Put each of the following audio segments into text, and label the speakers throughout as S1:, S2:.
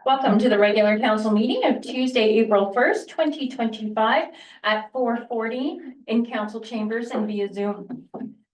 S1: Welcome to the regular council meeting of Tuesday, April 1st, 2025 at 4:40 in council chambers and via Zoom.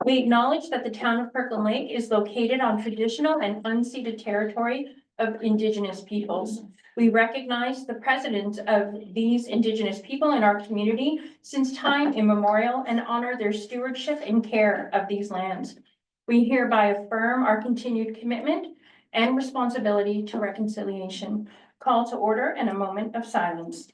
S1: We acknowledge that the town of Kirkland Lake is located on traditional and unceded territory of Indigenous peoples. We recognize the presence of these Indigenous people in our community since time immemorial and honor their stewardship and care of these lands. We hereby affirm our continued commitment and responsibility to reconciliation. Call to order and a moment of silence.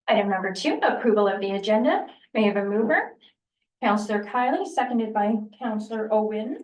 S1: Item number 2, approval of the agenda. May I have a mover? Councillor Kylie, seconded by Councillor Owen.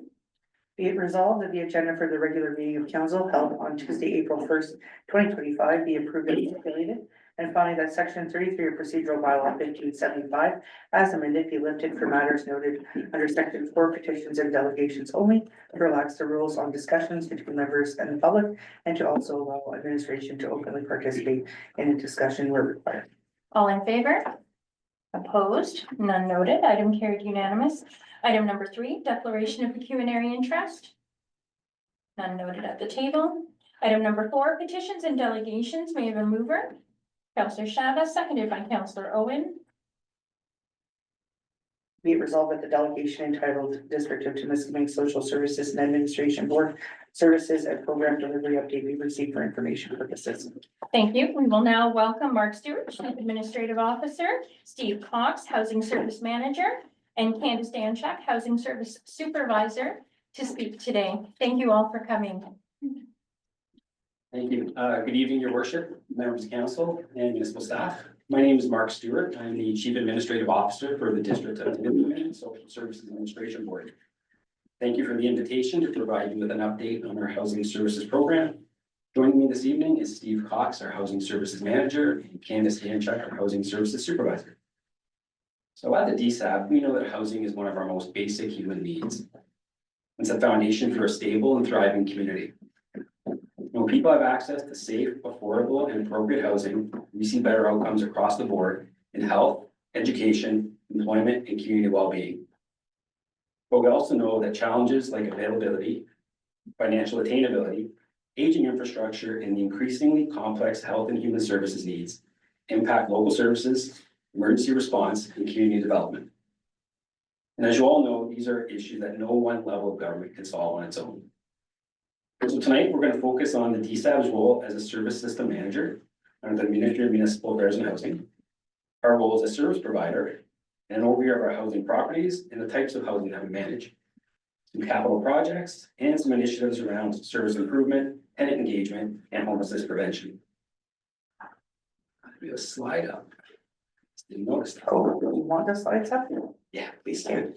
S2: Be it resolved that the agenda for the regular meeting of council held on Tuesday, April 1st, 2025 be approved and circulated, and finding that section 33 of procedural bylaw 1575 as amended be lifted for matters noted under section 4 petitions and delegations only, to relax the rules on discussions between members and the public, and to also allow administration to openly participate in a discussion where required.
S1: All in favor? Opposed? None noted. Item carried unanimous. Item number 3, declaration of pecuniary interest. None noted at the table. Item number 4, petitions and delegations. May I have a mover? Councillor Chavez, seconded by Councillor Owen.
S2: Be it resolved that the delegation entitled District of Timiskaming Social Services and Administration Board Services and Program Delivery Update be received for information purposes.
S1: Thank you. We will now welcome Mark Stewart, Chief Administrative Officer, Steve Cox, Housing Service Manager, and Candace Danchak, Housing Service Supervisor, to speak today. Thank you all for coming.
S3: Thank you. Good evening, your worship, members of council and municipal staff. My name is Mark Stewart. I'm the Chief Administrative Officer for the District of Timiskaming Social Services Administration Board. Thank you for the invitation to provide you with an update on our housing services program. Joining me this evening is Steve Cox, our Housing Services Manager, and Candace Danchak, our Housing Services Supervisor. So at the DSAB, we know that housing is one of our most basic human needs. It's a foundation for a stable and thriving community. When people have access to safe, affordable, and appropriate housing, we see better outcomes across the board in health, education, employment, and community well-being. But we also know that challenges like availability, financial attainability, aging infrastructure, and the increasingly complex health and human services needs impact local services, emergency response, and community development. And as you all know, these are issues that no one level of government can solve on its own. So tonight, we're going to focus on the DSAB's role as a service system manager under the Ministry of Municipal Affairs and Housing, our role as a service provider, and an overview of our housing properties and the types of housing that we manage, some capital projects, and some initiatives around service improvement, tenant engagement, and homelessness prevention. We have a slide up. Didn't notice that.
S2: Oh, you want the slides up?
S3: Yeah, please stand.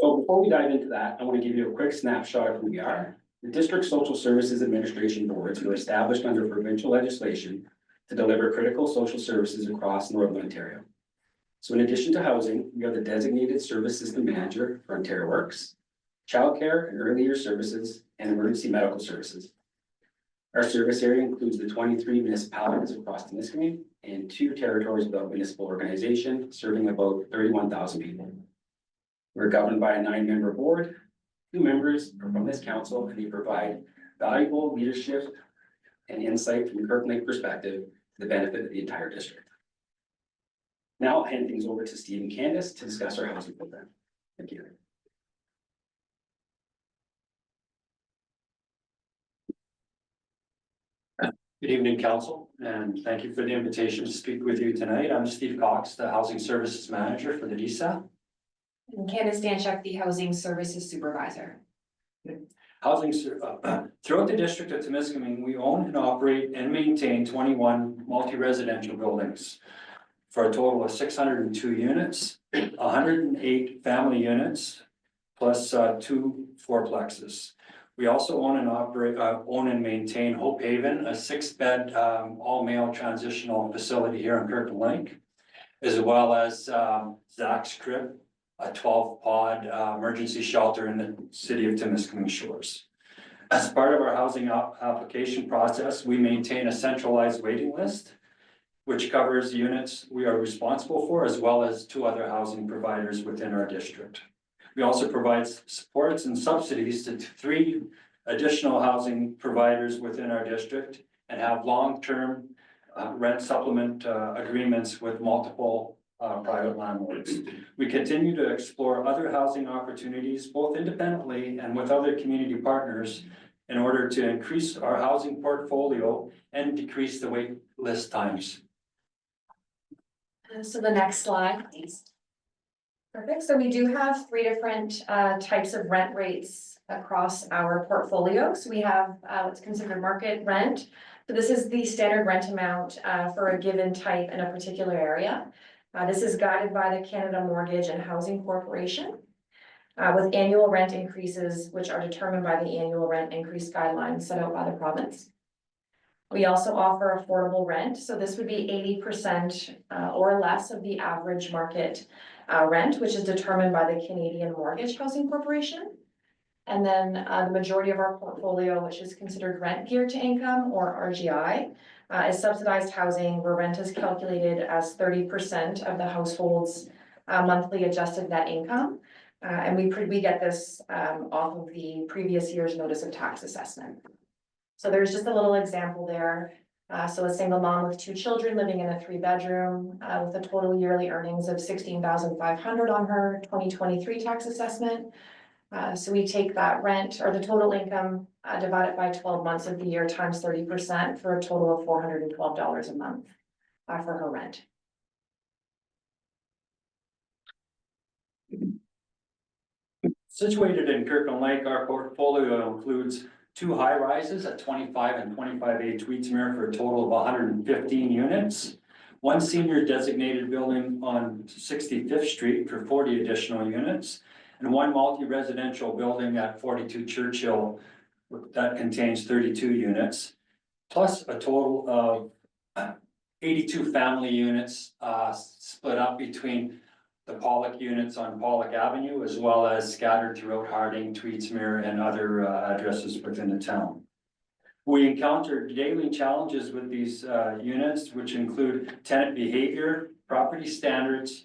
S3: So before we dive into that, I want to give you a quick snapshot of who we are. The District Social Services Administration Boards were established under provincial legislation to deliver critical social services across Northern Ontario. So in addition to housing, we are the designated service system manager for Ontario Works, childcare and early years services, and emergency medical services. Our service area includes the 23 municipalities across Timiskaming and 2 territories without municipal organization, serving about 31,000 people. We're governed by a 9-member board. 2 members are from this council, and they provide valuable leadership and insight from a Kirkland Lake perspective to the benefit of the entire district. Now I'll hand things over to Steve and Candace to discuss our housing program. Thank you.
S4: Good evening, council, and thank you for the invitation to speak with you tonight. I'm Steve Cox, the Housing Services Manager for the DSAB.
S5: And Candace Danchak, the Housing Services Supervisor.
S4: Throughout the district of Temiskaming, we own and operate and maintain 21 multi-residential buildings for a total of 602 units, 108 family units, plus 2 fourplexes. We also own and maintain Hope Haven, a 6-bed, all-male transitional facility here in Kirkland Lake, as well as Zach's Crib, a 12-pod emergency shelter in the city of Temiskaming Shores. As part of our housing application process, we maintain a centralized waiting list, which covers units we are responsible for, as well as 2 other housing providers within our district. We also provide supports and subsidies to 3 additional housing providers within our district and have long-term rent supplement agreements with multiple private landlords. We continue to explore other housing opportunities, both independently and with other community partners, in order to increase our housing portfolio and decrease the wait list times.
S5: So the next slide, please. Perfect. So we do have 3 different types of rent rates across our portfolio. So we have what's considered market rent. So this is the standard rent amount for a given type in a particular area. This is guided by the Canada Mortgage and Housing Corporation, with annual rent increases, which are determined by the annual rent increase guidelines set out by the province. We also offer affordable rent, so this would be 80% or less of the average market rent, which is determined by the Canadian Mortgage Housing Corporation. And then the majority of our portfolio, which is considered rent geared to income, or RGI, is subsidized housing, where rent is calculated as 30% of the household's monthly adjusted net income. And we get this off of the previous year's notice of tax assessment. So there's just a little example there. So a single mom with 2 children living in a 3-bedroom with a total yearly earnings of $16,500 on her 2023 tax assessment. So we take that rent or the total income, divide it by 12 months of the year times 30% for a total of $412 a month for her rent.
S4: Situated in Kirkland Lake, our portfolio includes 2 high-rises at 25 and 25A Tweedsmuir for a total of 115 units. 1 senior designated building on 65th Street for 40 additional units, and 1 multi-residential building at 42 Churchill that contains 32 units, plus a total of 82 family units split up between the Pollock units on Pollock Avenue, as well as scattered throughout Harding, Tweedsmuir, and other addresses within the town. We encounter daily challenges with these units, which include tenant behavior, property standards,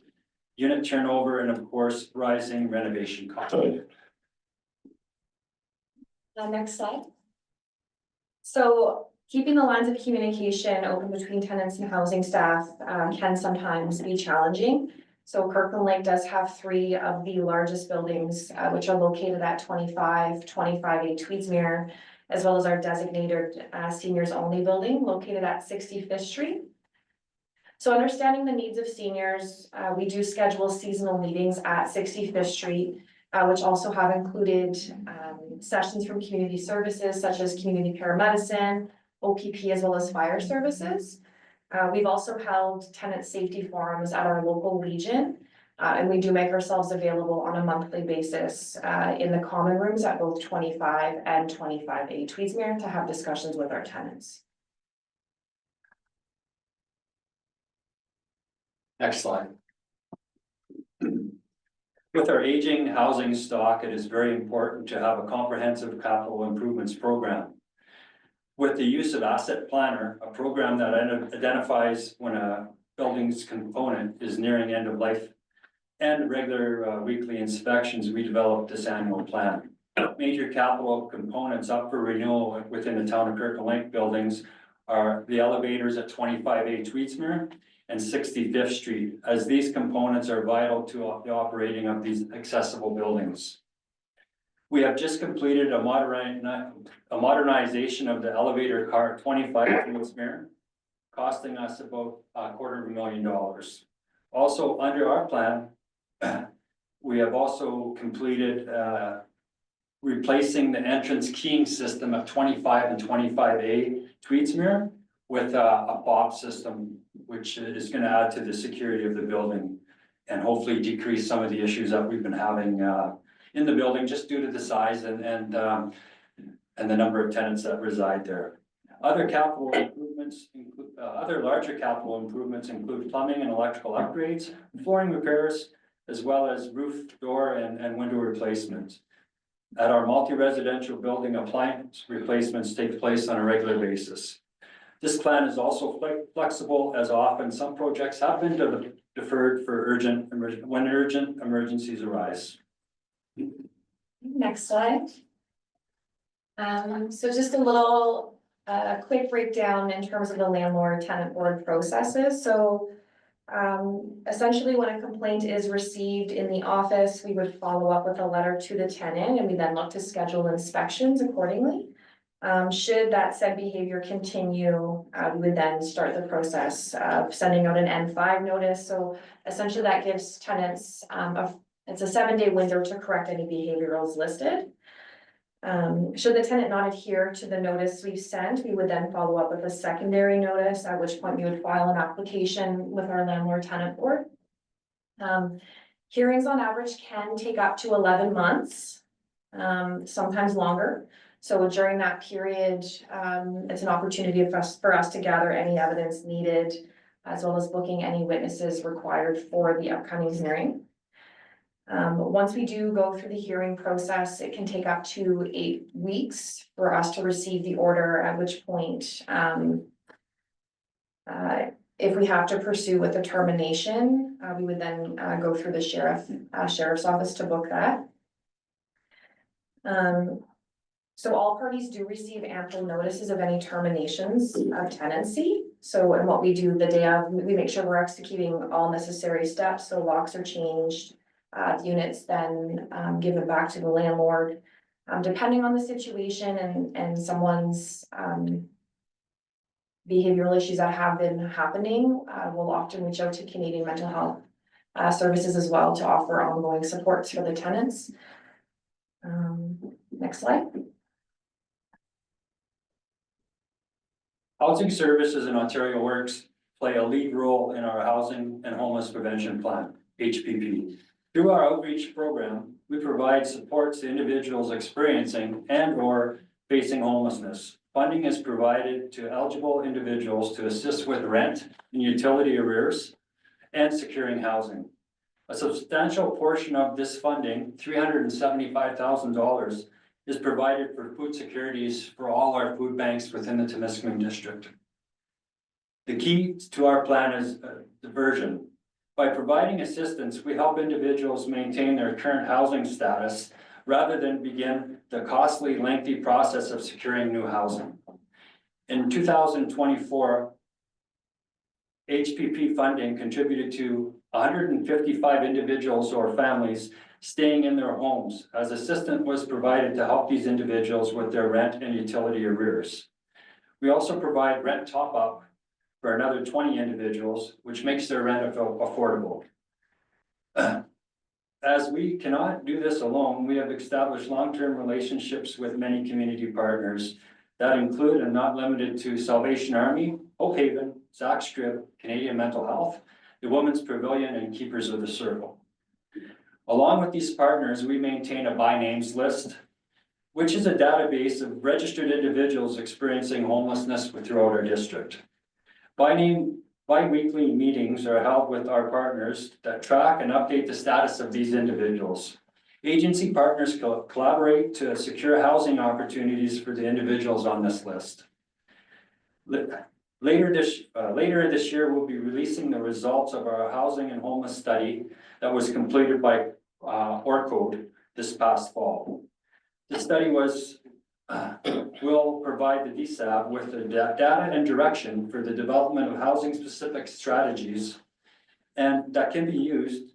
S4: unit turnover, and of course, rising renovation costs.
S5: Next slide. So keeping the lines of communication open between tenants and housing staff can sometimes be challenging. So Kirkland Lake does have 3 of the largest buildings, which are located at 25A Tweedsmuir, as well as our designated seniors only building located at 65th Street. So understanding the needs of seniors, we do schedule seasonal meetings at 65th Street, which also have included sessions from community services such as community paramedicine, OPP, as well as fire services. We've also held tenant safety forums at our local Legion, and we do make ourselves available on a monthly basis in the common rooms at both 25 and 25A Tweedsmuir to have discussions with our tenants.
S4: Next slide. With our aging housing stock, it is very important to have a comprehensive capital improvements program. With the use of Asset Planner, a program that identifies when a building's component is nearing end of life, and regular weekly inspections, we developed this annual plan. Major capital components up for renewal within the town of Kirkland Lake buildings are the elevators at 25A Tweedsmuir and 65th Street, as these components are vital to the operating of these accessible buildings. We have just completed a modernization of the elevator car at 25 Tweedsmuir, costing us about $250,000. Also, under our plan, we have also completed replacing the entrance keying system of 25 and 25A Tweedsmuir with a fob system, which is gonna add to the security of the building and hopefully decrease some of the issues that we've been having in the building just due to the size and the number of tenants that reside there. Other capital improvements include, other larger capital improvements include plumbing and electrical upgrades, flooring repairs, as well as roof, door, and window replacements. At our multi-residential building, appliance replacements take place on a regular basis. This plan is also flexible, as often some projects have been deferred for when urgent emergencies arise.
S5: Next slide. So just a little, quick breakdown in terms of the landlord tenant board processes. So, essentially, when a complaint is received in the office, we would follow up with a letter to the tenant, and we then look to schedule inspections accordingly. Should that said behavior continue, we would then start the process of sending out an N5 notice. So essentially, that gives tenants, it's a 7-day window to correct any behaviorals listed. Should the tenant not adhere to the notice we've sent, we would then follow up with a secondary notice, at which point we would file an application with our landlord tenant board. Hearings on average can take up to 11 months, sometimes longer. So during that period, it's an opportunity for us to gather any evidence needed, as well as booking any witnesses required for the upcoming hearing. Once we do go through the hearing process, it can take up to 8 weeks for us to receive the order, at which point, if we have to pursue with a termination, we would then go through the sheriff's office to book that. So all parties do receive ample notices of any terminations of tenancy. So, and what we do the day of, we make sure we're executing all necessary steps, so locks are changed. The units then given back to the landlord. Depending on the situation and someone's behavioral issues that have been happening, we'll often reach out to Canadian Mental Health Services as well to offer ongoing supports for the tenants. Next slide.
S4: Housing Services and Ontario Works play a lead role in our Housing and Homeless Prevention Plan, HPP. Through our outreach program, we provide support to individuals experiencing and/or facing homelessness. Funding is provided to eligible individuals to assist with rent and utility arrears and securing housing. A substantial portion of this funding, $375,000, is provided for food securities for all our food banks within the Temiskaming district. The key to our plan is diversion. By providing assistance, we help individuals maintain their current housing status rather than begin the costly, lengthy process of securing new housing. In 2024, HPP funding contributed to 155 individuals or families staying in their homes, as assistance was provided to help these individuals with their rent and utility arrears. We also provide rent top-up for another 20 individuals, which makes their rent affordable. As we cannot do this alone, we have established long-term relationships with many community partners that include and not limited to Salvation Army, Hope Haven, Zach Strip, Canadian Mental Health, the Women's Pavilion, and Keepers of the Circle. Along with these partners, we maintain a by names list, which is a database of registered individuals experiencing homelessness throughout our district. Bi-weekly meetings are held with our partners that track and update the status of these individuals. Agency partners collaborate to secure housing opportunities for the individuals on this list. Later this year, we'll be releasing the results of our housing and homeless study that was completed by ORCODE this past fall. The study will provide the DSAB with the data and direction for the development of housing specific strategies, and that can be used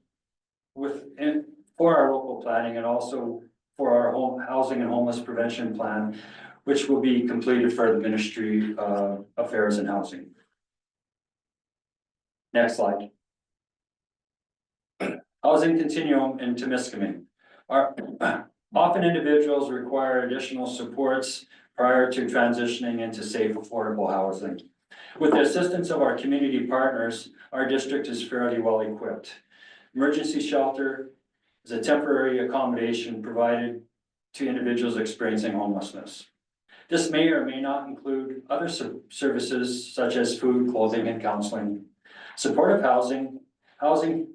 S4: for our local planning and also for our housing and homeless prevention plan, which will be completed for the Ministry of Affairs and Housing. Next slide. Housing continuum in Temiskaming. Often individuals require additional supports prior to transitioning into safe, affordable housing. With the assistance of our community partners, our district is fairly well equipped. Emergency shelter is a temporary accommodation provided to individuals experiencing homelessness. This may or may not include other services such as food, clothing, and counseling. Supportive housing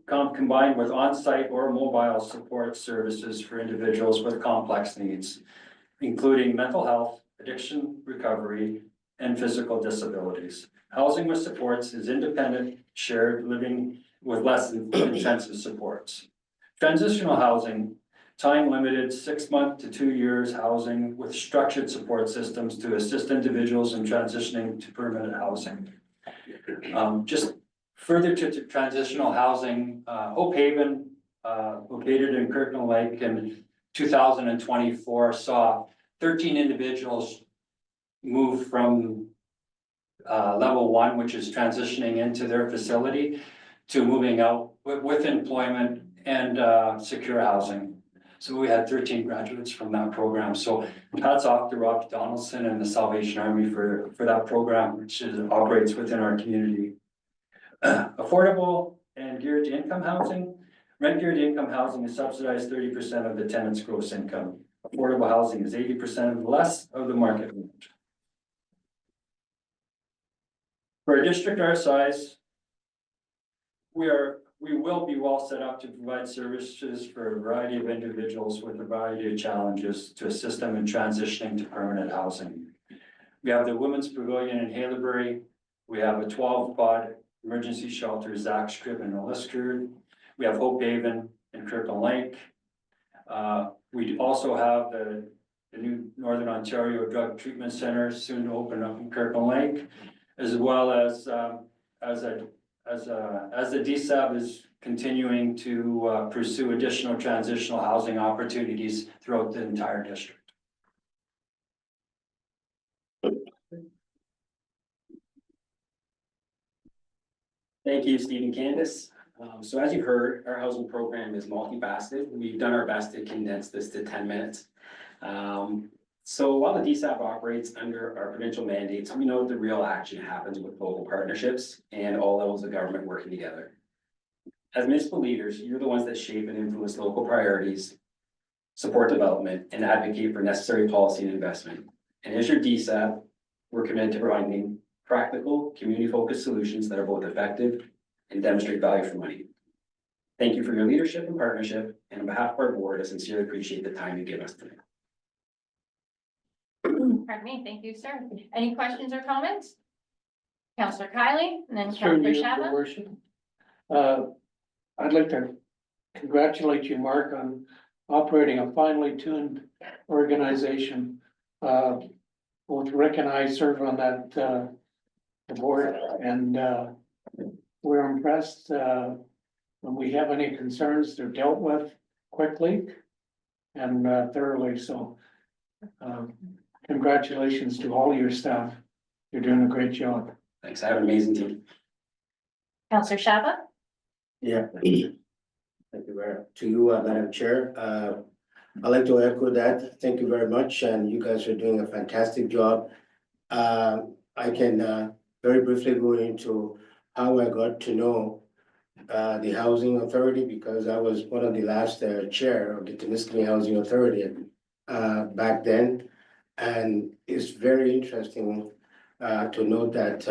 S4: combined with on-site or mobile support services for individuals with complex needs, including mental health, addiction recovery, and physical disabilities. Housing with supports is independent, shared living with less intensive supports. Transitional housing, time-limited 6 months to 2 years housing with structured support systems to assist individuals in transitioning to permanent housing. Just further to transitional housing, Hope Haven, located in Kirkland Lake in 2024, saw 13 individuals move from level 1, which is transitioning into their facility, to moving out with employment and secure housing. So we had 13 graduates from that program. So hats off to Rob Donaldson and the Salvation Army for that program, which operates within our community. Affordable and geared to income housing. Rent geared to income housing is subsidized 30% of the tenant's gross income. Affordable housing is 80% less of the market rate. For a district our size, we will be well set up to provide services for a variety of individuals with a variety of challenges to assist them in transitioning to permanent housing. We have the Women's Pavilion in Haileybury. We have a 12-pod emergency shelter, Zach's Crib in Oliskerd. We have Hope Haven in Kirkland Lake. We also have the new Northern Ontario Drug Treatment Center soon to open up in Kirkland Lake, as well as the DSAB is continuing to pursue additional transitional housing opportunities throughout the entire district.
S3: Thank you, Steve and Candace. So as you heard, our housing program is multifaceted. We've done our best to condense this to 10 minutes. So while the DSAP operates under our provincial mandates, we know that the real action happens with local partnerships and all levels of government working together. As municipal leaders, you're the ones that shape and influence local priorities, support development, and advocate for necessary policy and investment. And as your DSAP, we're committed to providing practical, community-focused solutions that are both effective and demonstrate value for money. Thank you for your leadership and partnership, and on behalf of our board, I sincerely appreciate the time you give us today.
S1: Pardon me, thank you, sir. Any questions or comments? Councillor Kylie, and then
S6: Certainly,
S1: Councillor
S6: Your
S1: Shabbat.
S6: Worship. I'd like to congratulate you, Mark, on operating a finely tuned organization. Both Rick and I serve on that, the board, and, we're impressed, when we have any concerns, they're dealt with quickly and thoroughly, so, congratulations to all your staff. You're doing a great job.
S3: Thanks, I have an amazing team.
S1: Councillor Shabbat.
S7: Yeah. Thank you to you, Madam Chair. I'd like to echo that. Thank you very much, and you guys are doing a fantastic job. I can very briefly go into how I got to know the Housing Authority, because I was one of the last chair of the Timiskaming Housing Authority back then. And it's very interesting to note that,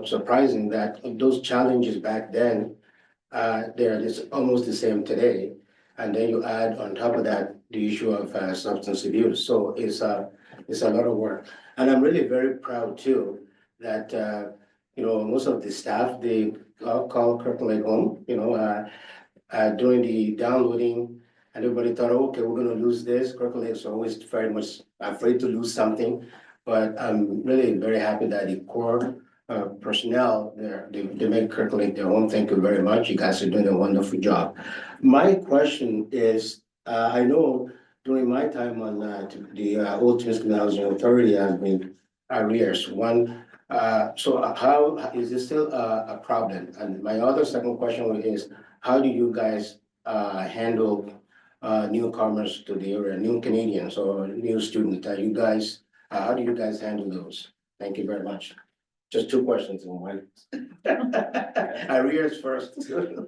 S7: surprising that those challenges back then, they're almost the same today. And then you add on top of that, the issue of substance abuse. So it's a lot of work. And I'm really very proud too, that, most of the staff, they call Kirkland Lake home, during the downloading, and everybody thought, okay, we're gonna lose this. Kirkland Lake is always very much afraid to lose something. But I'm really very happy that the core personnel there, they make Kirkland Lake their home. Thank you very much. You guys are doing a wonderful job. My question is, I know during my time on the Old Timiskaming Housing Authority has been arrears. One, so how is this still a problem? And my other second question is, how do you guys handle newcomers to the area, new Canadians or new students, you guys, how do you guys handle those? Thank you very much. Just two questions in one. Arrears first.
S3: So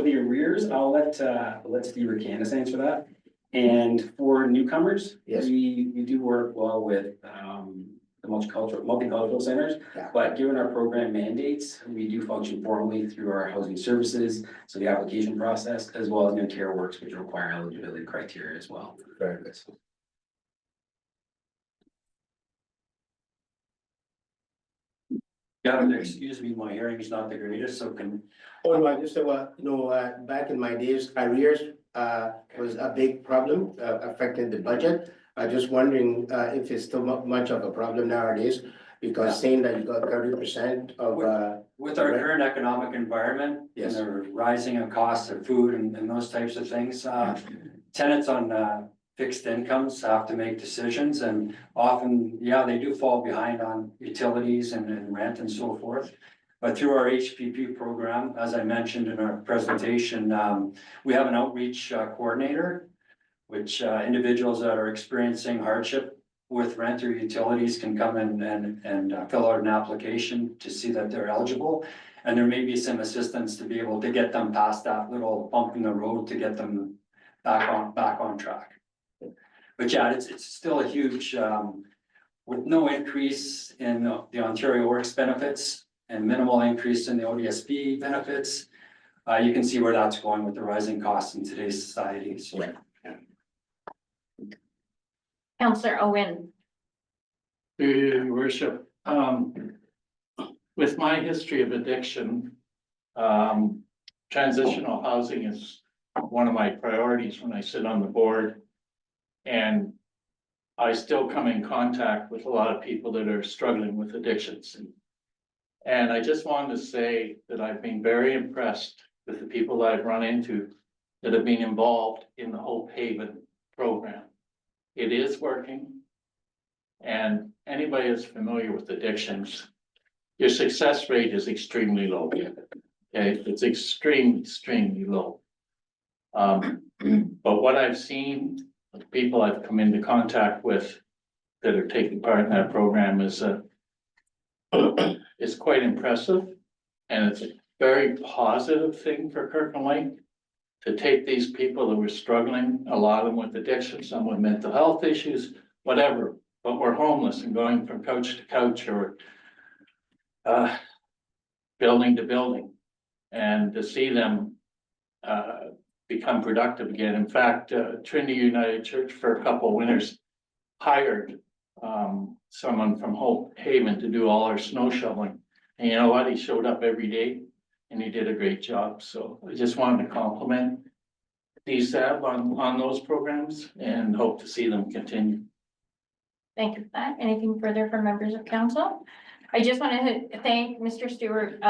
S3: the arrears, I'll let Steve or Candace answer that. And for newcomers,
S7: Yes.
S3: we do work well with, the multicultural centers.
S7: Yeah.
S3: But given our program mandates, we do function formally through our housing services, so the application process, as well as the Ontario Works, which require eligibility criteria as well.
S7: Very good.
S4: Yeah, excuse me, my hearing is not the greatest, so can,
S7: Oh, no, I just said, well, back in my days, arrears, was a big problem, affecting the budget. I'm just wondering, if it's still much of a problem nowadays, because saying that you got 30% of,
S4: with our current economic environment.
S7: Yes.
S4: And the rising of costs of food and those types of things, tenants on, fixed incomes have to make decisions and often, yeah, they do fall behind on utilities and rent and so forth. But through our HPP program, as I mentioned in our presentation, we have an outreach coordinator, which individuals that are experiencing hardship with rent or utilities can come in and fill out an application to see that they're eligible. And there may be some assistance to be able to get them past that little bump in the road to get them back on track. But yeah, it's still a huge, with no increase in the Ontario Works benefits and minimal increase in the ODSP benefits. You can see where that's going with the rising costs in today's society, so.
S1: Counselor Owen.
S6: Your worship, with my history of addiction, transitional housing is one of my priorities when I sit on the board. And I still come in contact with a lot of people that are struggling with addictions. And I just wanted to say that I've been very impressed with the people that I've run into that have been involved in the Hope Haven program. It is working. And anybody that's familiar with addictions, your success rate is extremely low. Okay, it's extremely low. But what I've seen, the people I've come into contact with that are taking part in that program is it's quite impressive. And it's a very positive thing for Kirkland Lake to take these people that were struggling, a lot of them with addiction, some with mental health issues, whatever, but were homeless and going from couch to couch or building to building, and to see them become productive again. In fact, Trinity United Church for a couple of winters hired someone from Hope Haven to do all our snow shoveling. And you know what? He showed up every day and he did a great job. So I just wanted to compliment DSAB on those programs and hope to see them continue.
S1: Thank you for that. Anything further from members of council? I just want to thank Mr. Stewart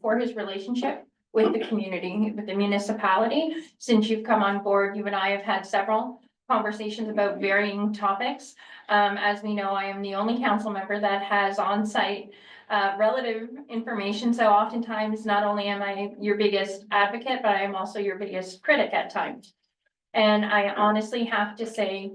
S1: for his relationship with the community, with the municipality. Since you've come on board, you and I have had several conversations about varying topics. As we know, I am the only council member that has on-site relative information. So oftentimes, not only am I your biggest advocate, but I am also your biggest critic at times. And I honestly have to say,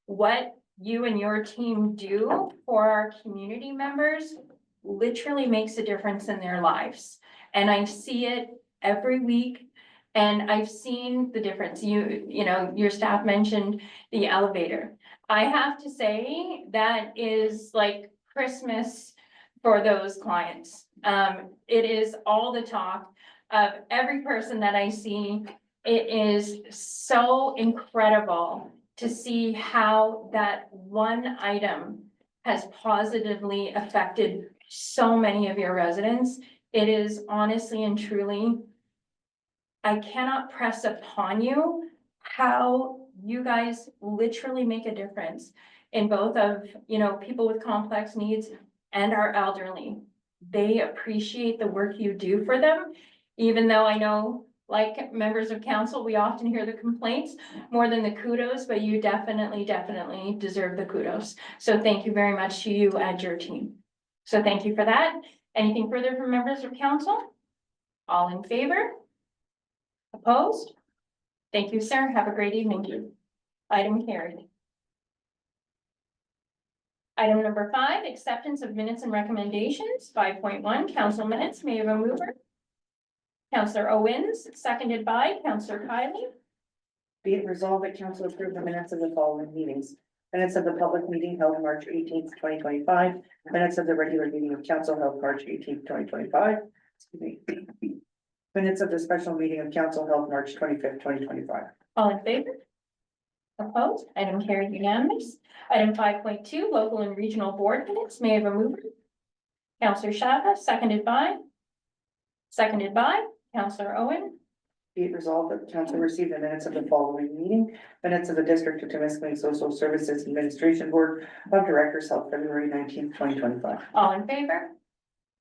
S1: what you and your team do for our community members literally makes a difference in their lives. And I see it every week. And I've seen the difference. You know, your staff mentioned the elevator. I have to say that is like Christmas for those clients. It is all the talk of every person that I see. It is so incredible to see how that one item has positively affected so many of your residents. It is honestly and truly, I cannot press upon you how you guys literally make a difference in both of, you know, people with complex needs and our elderly. They appreciate the work you do for them, even though I know, like members of council, we often hear the complaints more than the kudos, but you definitely deserve the kudos. So thank you very much to you and your team. So thank you for that. Anything further from members of council? All in favor? Opposed? Thank you, sir. Have a great evening. Item carried. Item number 5, acceptance of minutes and recommendations. 5.1, council minutes. May I have a mover? Councillor Owens, seconded by Councillor Kylie.
S2: Be it resolved that council approve the minutes of the following meetings. Minutes of the public meeting held March 18th, 2025. Minutes of the regular meeting of council held March 18th, 2025. Excuse me. Minutes of the special meeting of council held March 25th, 2025.
S1: All in favor? Opposed? Item carried unanimous. Item 5.2, local and regional board minutes. May I have a mover? Councillor Shabba, seconded by Councillor Owen.
S2: Be it resolved that the council receive the minutes of the following meeting. Minutes of the District of Timiskaming Social Services Administration Board of Directors held February 19th, 2025.
S1: All in favor?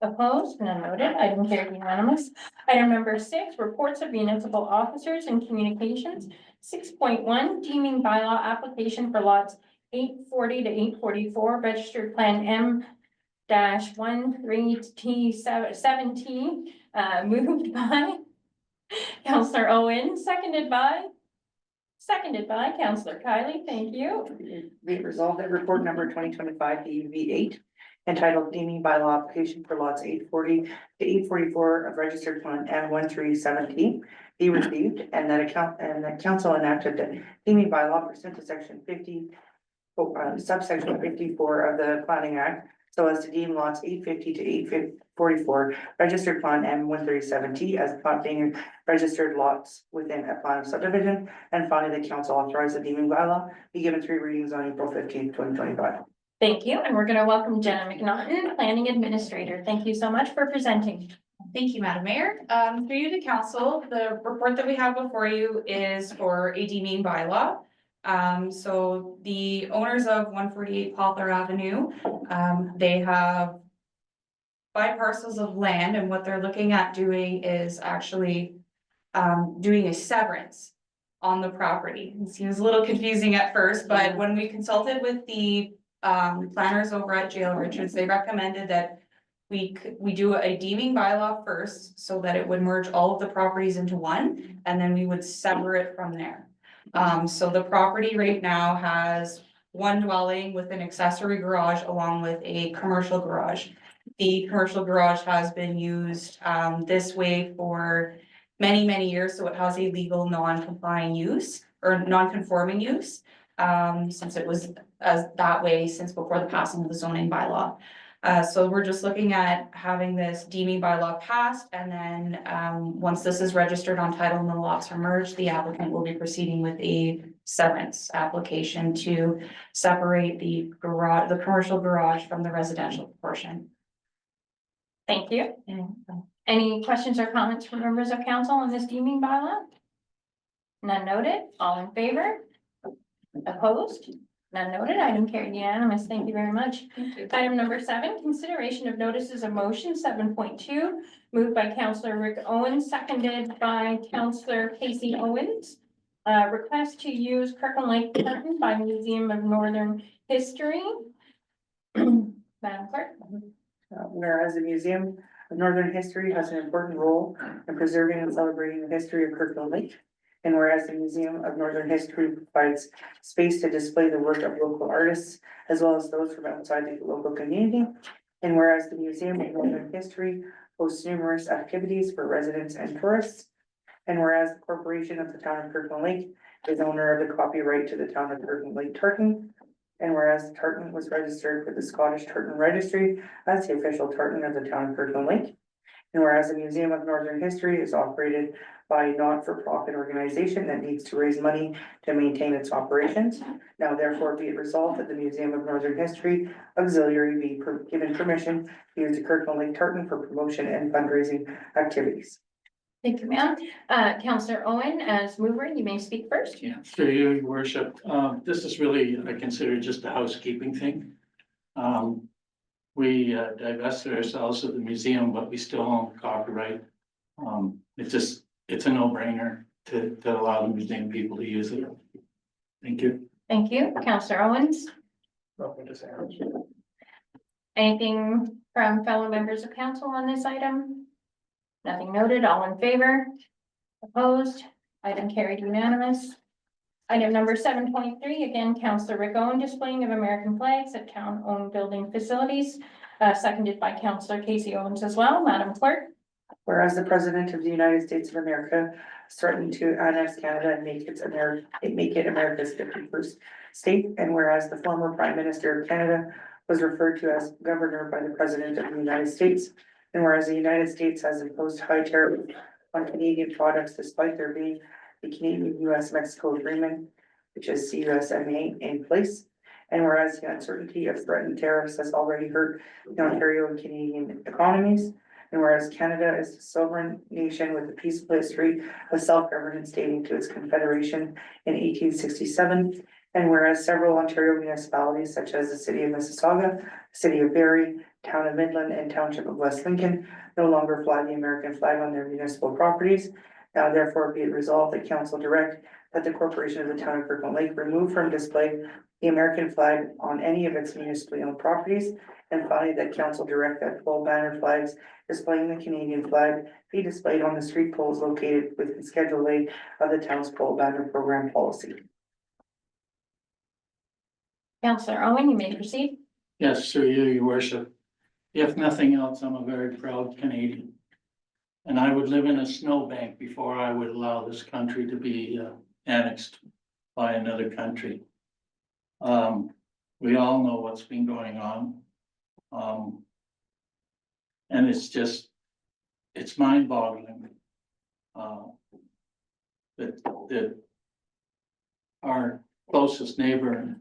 S1: Opposed? None noted. Item carried unanimous. Item number 6, reports of municipal officers and communications. 6.1, deeming bylaw application for lots 840 to 844, registered plan M-13T17, moved by Councillor Owen, seconded by Councillor Kylie. Thank you.
S2: Be it resolved that report number 2025 DUV 8 entitled deeming bylaw application for lots 840 to 844 of registered plan M1317 be received, and that council enacted the deeming bylaw pursuant to section 50 subsection 54 of the Planning Act, so as to deem lots 850 to 844 registered plan M137T as not being registered lots within a plan of subdivision. And finally, the council authorized the deeming bylaw be given 3 readings on April 15th, 2025.
S1: Thank you. And we're going to welcome Jenna McNaughton, Planning Administrator. Thank you so much for presenting.
S8: Thank you, Madam Mayor. Through you to council, the report that we have before you is for a deeming bylaw. So the owners of 148 Poplar Avenue, they have 5 parcels of land, and what they're looking at doing is actually doing a severance on the property. It seems a little confusing at first, but when we consulted with the planners over at J.L. Richards, they recommended that we do a deeming bylaw first so that it would merge all of the properties into one, and then we would sever it from there. So the property right now has 1 dwelling with an accessory garage along with a commercial garage. The commercial garage has been used this way for many, many years, so it has a legal non-complying use or non-conforming use. Since it was as that way since before the passing of the zoning bylaw. So we're just looking at having this deeming bylaw passed, and then once this is registered on title and the lots are merged, the applicant will be proceeding with a severance application to separate the garage, the commercial garage from the residential portion.
S1: Thank you. Any questions or comments from members of council on this deeming bylaw? None noted. All in favor? Opposed? None noted. Item carried unanimous. Thank you very much. Item number 7, consideration of notices of motion. 7.2, moved by Councillor Rick Owens, seconded by Councillor Casey Owens. Request to use Kirkland Lake Curtain by Museum of Northern History. Madam Clerk.
S2: Whereas the Museum of Northern History has an important role in preserving and celebrating the history of Kirkland Lake. And whereas the Museum of Northern History provides space to display the work of local artists, as well as those from outside the local community. And whereas the Museum of Northern History hosts numerous activities for residents and tourists. And whereas the Corporation of the Town of Kirkland Lake is owner of the copyright to the Town of Kirkland Lake tartan. And whereas the tartan was registered with the Scottish Tartan Registry as the official tartan of the Town of Kirkland Lake. And whereas the Museum of Northern History is operated by a not-for-profit organization that needs to raise money to maintain its operations. Now therefore be it resolved that the Museum of Northern History Auxiliary be given permission to use the Kirkland Lake tartan for promotion and fundraising activities.
S1: Thank you, ma'am. Councillor Owen, as mover, you may speak first.
S6: Yeah, through you, your worship. This is really, I consider just a housekeeping thing. We divested ourselves of the museum, but we still own copyright. It's a no-brainer to allow the museum people to use it. Thank you.
S1: Thank you. Councillor Owens. Anything from fellow members of council on this item? Nothing noted. All in favor? Opposed? Item carried unanimous. Item number 7.3, again, Councillor Rick Owen, displaying of American flags at town-owned building facilities, seconded by Councillor Casey Owens as well. Madam Clerk?
S2: Whereas the President of the United States of America threatened to annex Canada and make it America's 51st state, and whereas the former Prime Minister of Canada was referred to as governor by the President of the United States, and whereas the United States has imposed high tariffs on Canadian products despite there being the Canadian-US-Mexico agreement, which is CUSMA, in place. And whereas the uncertainty of threatened tariffs has already hurt the Ontario and Canadian economies. And whereas Canada is a sovereign nation with a peaceful history of self-governance dating to its confederation in 1867. And whereas several Ontario municipalities such as the city of Mississauga, city of Barrie, town of Midland, and township of West Lincoln no longer fly the American flag on their municipal properties. Now therefore be it resolved that council direct that the corporation of the town of Kirkland Lake remove from display the American flag on any of its municipally owned properties. And finally, that council direct that pole banner flags displaying the Canadian flag be displayed on the street poles located within Schedule A of the town's pole banner program policy.
S1: Councillor Owen, you may proceed.
S6: Yes, through you, your worship. If nothing else, I'm a very proud Canadian. And I would live in a snowbank before I would allow this country to be annexed by another country. We all know what's been going on. And it's mind-boggling. That our closest neighbor and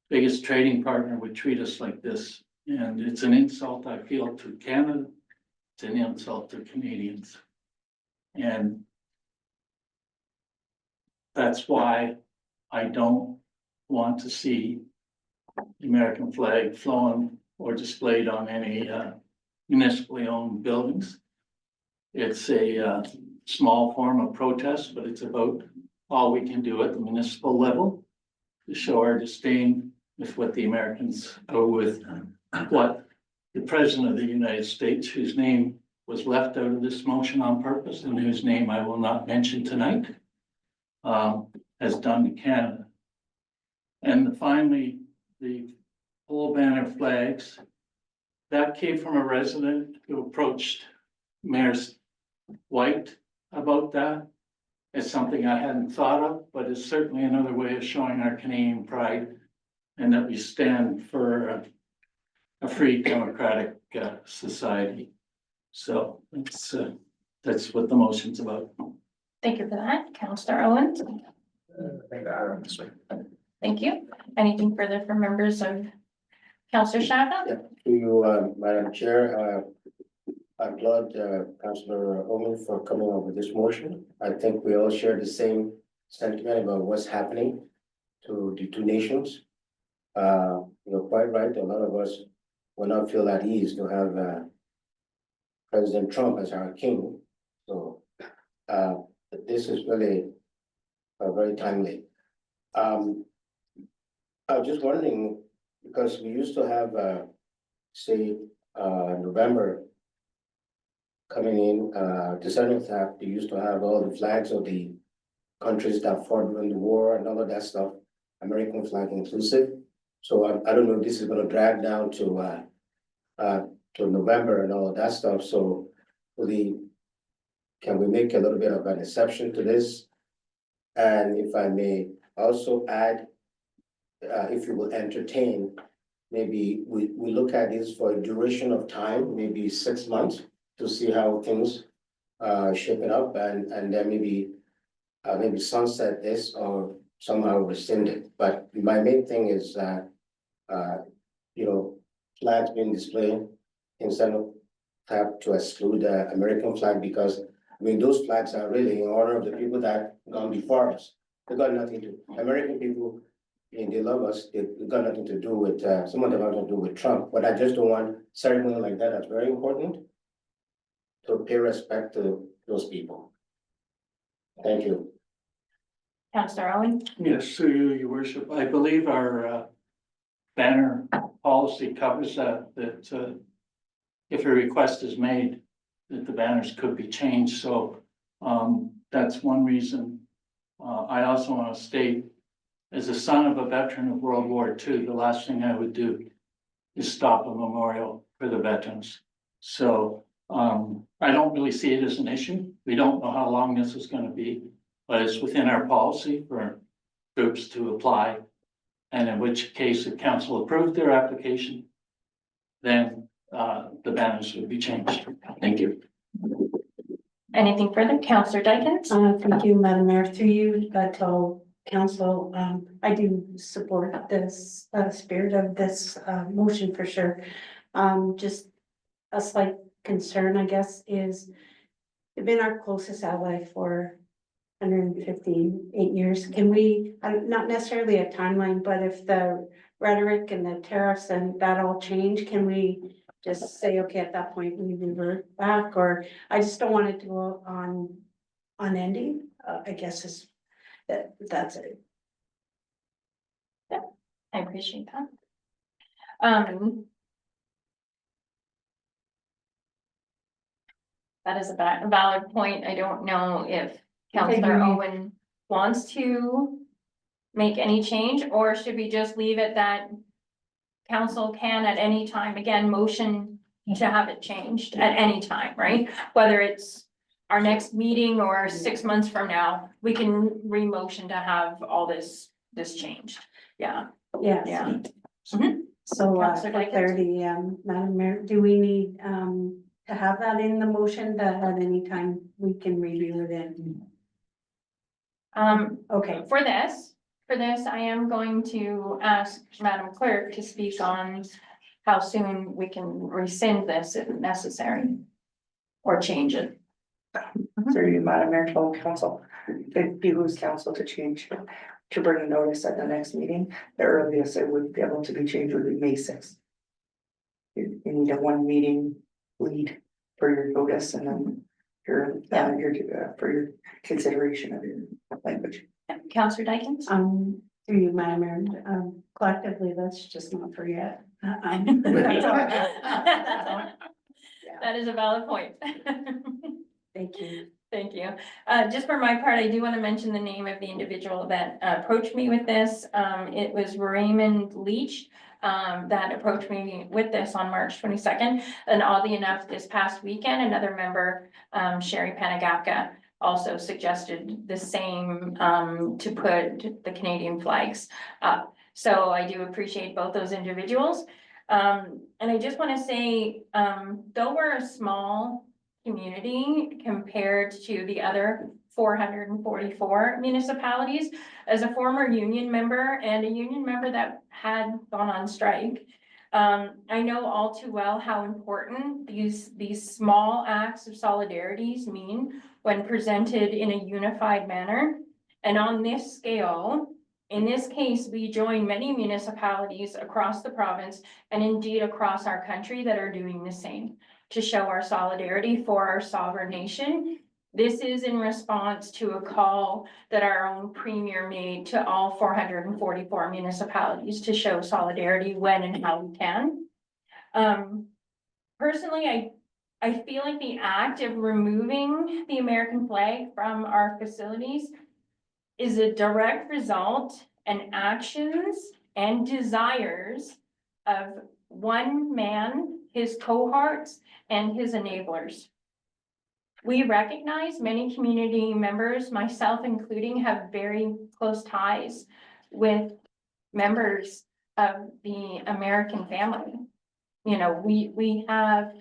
S6: biggest trading partner would treat us like this. And it's an insult, I feel, to Canada. It's an insult to Canadians. And that's why I don't want to see the American flag flown or displayed on any municipally owned buildings. It's a small form of protest, but it's about all we can do at the municipal level to show our disdain with what the Americans, or with what the President of the United States, whose name was left out of this motion on purpose and whose name I will not mention tonight, has done to Canada. And finally, the pole banner flags, that came from a resident who approached Mayor White about that. It's something I hadn't thought of, but it's certainly another way of showing our Canadian pride and that we stand for a free democratic society. So that's what the motion's about.
S1: Thank you for that, Councillor Owens. Thank you. Anything further from members of Councillor Shattuck?
S7: Yeah, to you, Madam Chair, I applaud Councillor Owen for coming up with this motion. I think we all share the same sentiment about what's happening to the two nations. You're quite right. A lot of us will not feel at ease to have President Trump as our king. So this is really very timely. I was just wondering, because we used to have, say, November coming in, December that we used to have all the flags of the countries that fought during the war and all of that stuff, American flag inclusive. So I don't know if this is going to drag down to November and all of that stuff. So can we make a little bit of an exception to this? And if I may also add, if you will entertain, maybe we look at this for a duration of time, maybe 6 months, to see how things shaping up, and then maybe sunset this or somehow rescind it. But my main thing is that flags being displayed instead of have to exclude the American flag, because I mean those flags are really in honor of the people that gone before us. They got nothing to American people. And they love us. They got nothing to do with some of them have to do with Trump. But I just don't want ceremony like that. That's very important to pay respect to those people. Thank you.
S1: Councillor Owen?
S6: Yes, through you, your worship. I believe our banner policy covers that if a request is made, that the banners could be changed. So that's one reason. I also want to state, as a son of a veteran of World War II, the last thing I would do is stop a memorial for the veterans. So, I don't really see it as an issue. We don't know how long this is gonna be, but it's within our policy for groups to apply. And in which case, if council approved their application, then, the banners would be changed. Thank you.
S1: Anything further? Councillor Dykens?
S9: Thank you, Madam Mayor, through you, to council, I do support this, spirit of this, motion for sure. Just a slight concern, I guess, is they've been our closest ally for 158 years. Can we, not necessarily a timeline, but if the rhetoric and the tariffs and that all change, can we just say, okay, at that point, we revert back? Or I just don't want it to go on unending, I guess is, that's it.
S1: I appreciate that. That is a valid point. I don't know if Councillor Owen wants to make any change, or should we just leave it that council can at any time, again, motion to have it changed at any time, right? Whether it's our next meeting or 6 months from now, we can re-motion to have all this changed. Yeah,
S9: Yes.
S1: yeah.
S9: So,
S1: Councillor
S9: for
S1: Dykens?
S9: clarity, Madam Mayor, do we need, to have that in the motion that at any time we can review it in? Okay,
S1: For this, I am going to ask Madam Clerk to speak on how soon we can rescind this if necessary. Or change it.
S2: Through you, Madam Mayor, full council, it behooves council to change, to bring a notice at the next meeting. The earliest it would be able to be changed would be May 6th. You need a 1 meeting lead for your notice and then your, for your consideration of your language.
S1: Councillor Dykens?
S9: through you, Madam Mayor, collectively, let's just not forget.
S1: That is a valid point.
S9: Thank you.
S1: Thank you. Just for my part, I do want to mention the name of the individual that approached me with this. It was Raymond Leach that approached me with this on March 22nd. And oddly enough, this past weekend, another member, Sherry Panagapka, also suggested the same to put the Canadian flags up. So I do appreciate both those individuals. And I just want to say, though we're a small community compared to the other 444 municipalities, as a former union member and a union member that had gone on strike, I know all too well how important these small acts of solidarities mean when presented in a unified manner. And on this scale, in this case, we join many municipalities across the province and indeed across our country that are doing the same to show our solidarity for our sovereign nation. This is in response to a call that our own premier made to all 444 municipalities to show solidarity when and how we can. Personally, I feel like the act of removing the American flag from our facilities is a direct result and actions and desires of one man, his cohorts, and his enablers. We recognize many community members, myself including, have very close ties with members of the American family. You know, we have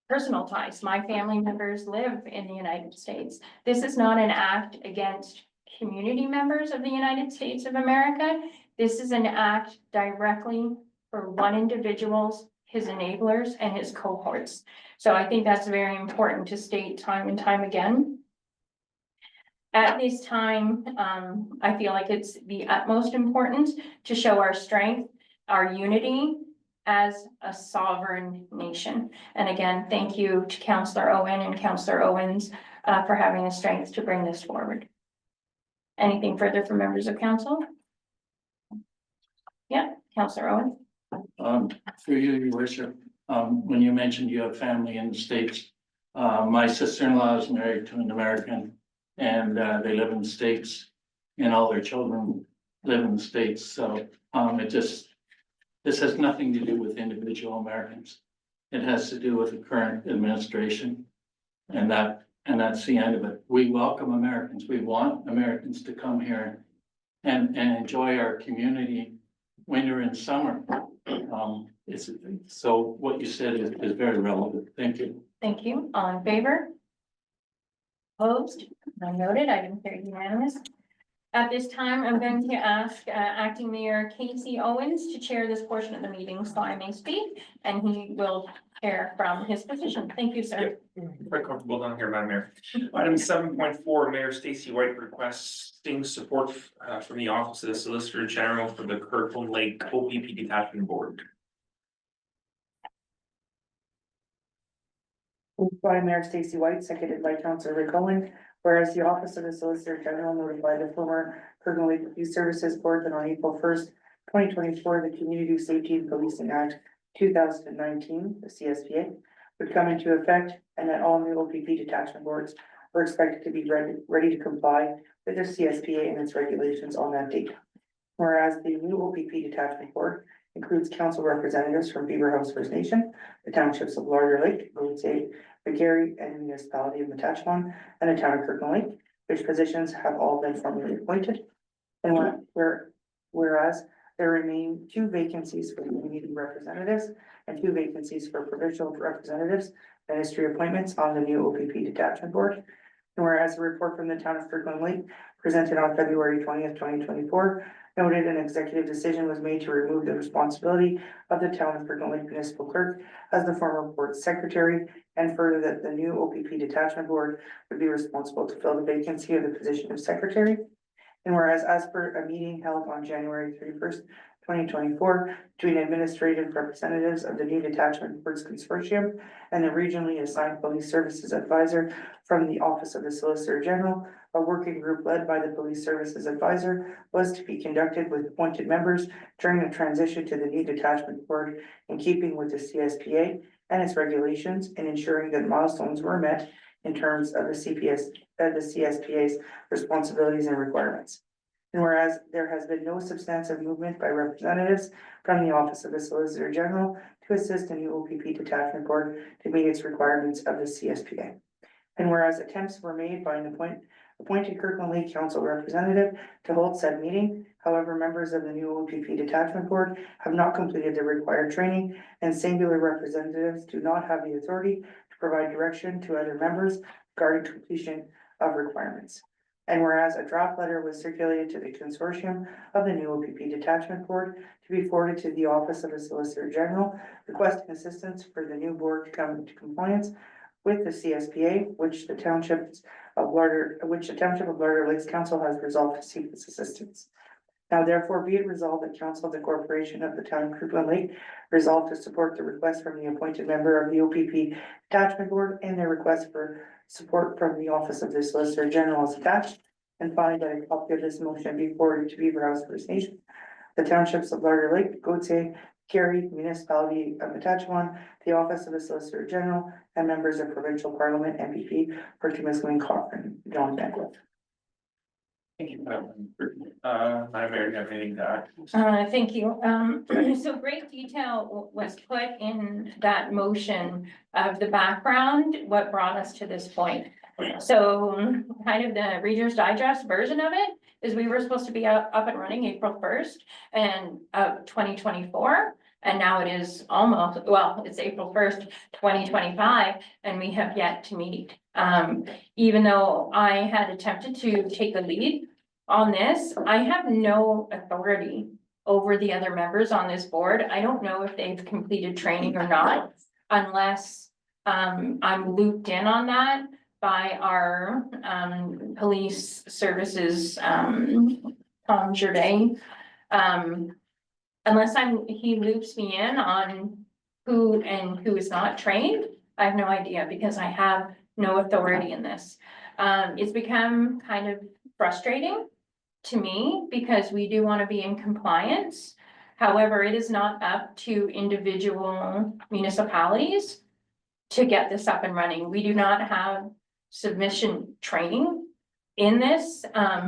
S1: personal ties. My family members live in the United States. This is not an act against community members of the United States of America. This is an act directly for one individual's, his enablers, and his cohorts. So I think that's very important to state time and time again. At this time, I feel like it's the utmost importance to show our strength, our unity as a sovereign nation. And again, thank you to Councillor Owen and Councillor Owens for having the strength to bring this forward. Anything further from members of council? Yeah, Councillor Owen.
S6: Through you, your worship, when you mentioned you have family in the States, my sister-in-law is married to an American And they live in the States and all their children live in the States. So this has nothing to do with individual Americans. It has to do with the current administration. And that's the end of it. We welcome Americans. We want Americans to come here and enjoy our community winter and summer. So what you said is very relevant. Thank you.
S1: Thank you. All in favor? Opposed? None noted. Item carried unanimous. At this time, I'm going to ask Acting Mayor Casey Owens to chair this portion of the meeting, so I may speak, and he will chair from his position. Thank you, sir.
S10: Quite comfortable down here, Madam Mayor. Item 7.4, Mayor Stacy White requesting support from the Office of the Solicitor General for the Kirkland Lake OPP Detachment Board.
S2: Moved by Mayor Stacy White, seconded by Councilor Rick Owen. Whereas the Office of the Solicitor General notified the former Kirkland Lake Youth Services Board that on April 1st, 2024, the Community Safety and Policing Act 2019, the CSPA, would come into effect, and that all new OPP detachment boards were expected to be ready to comply with the CSPA and its regulations on that date. Whereas the new OPP detachment board includes council representatives from Beaver House First Nation, the townships of Larder Lake, Roadsay, McGarry, and the municipality of Matachewan, and the town of Kirkland Lake, which positions have all been formally appointed. And whereas there remain 2 vacancies for community representatives and 2 vacancies for provincial representatives, ministry appointments on the new OPP detachment board. And whereas a report from the town of Kirkland Lake presented on February 20th, 2024, noted an executive decision was made to remove the responsibility of the town of Kirkland Lake municipal clerk as the former board secretary, and further that the new OPP detachment board would be responsible to fill the vacancy of the position of secretary. And whereas as per a meeting held on January 31st, 2024, between administrative representatives of the new detachment boards consortium and the regionally assigned police services advisor from the Office of the Solicitor General, a working group led by the police services advisor was to be conducted with appointed members during the transition to the new detachment board, in keeping with the CSPA and its regulations, and ensuring that milestones were met in terms of the CSPA's responsibilities and requirements. And whereas there has been no substantive movement by representatives from the Office of the Solicitor General to assist the new OPP detachment board to meet its requirements of the CSPA. And whereas attempts were made by an appointed Kirkland Lake Council representative to hold said meeting, however, members of the new OPP detachment board have not completed the required training, and singular representatives do not have the authority to provide direction to other members regarding completion of requirements. And whereas a draft letter was circulated to the consortium of the new OPP detachment board to be forwarded to the Office of the Solicitor General, requesting assistance for the new board to come into compliance with the CSPA, which the Township of Larder Lakes Council has resolved to seek this assistance. Now therefore be it resolved that Council of the Corporation of the Town of Kirkland Lake resolved to support the request from the appointed member of the OPP detachment board and their request for support from the Office of the Solicitor General is attached, and find that a copy of this motion be forwarded to Beaver House First Nation, the townships of Larder Lake, Roadsay, Kerry, municipality of Matachewan, the Office of the Solicitor General, and members of provincial parliament, MPP, for Timiskaming, Cochrane, John Beckwith.
S10: Thank you, Madam Mayor, do you have anything to add?
S1: Thank you. So great detail was put in that motion of the background, what brought us to this point. So kind of the Reader's Digest version of it is we were supposed to be up and running April 1st and of 2024. And now it is almost, well, it's April 1st, 2025, and we have yet to meet. Even though I had attempted to take the lead on this, I have no authority over the other members on this board. I don't know if they've completed training or not, unless I'm looped in on that by our police services, Tom Gervais. Unless he loops me in on who and who is not trained, I have no idea, because I have no authority in this. It's become kind of frustrating to me because we do want to be in compliance. However, it is not up to individual municipalities to get this up and running. We do not have submission training in this,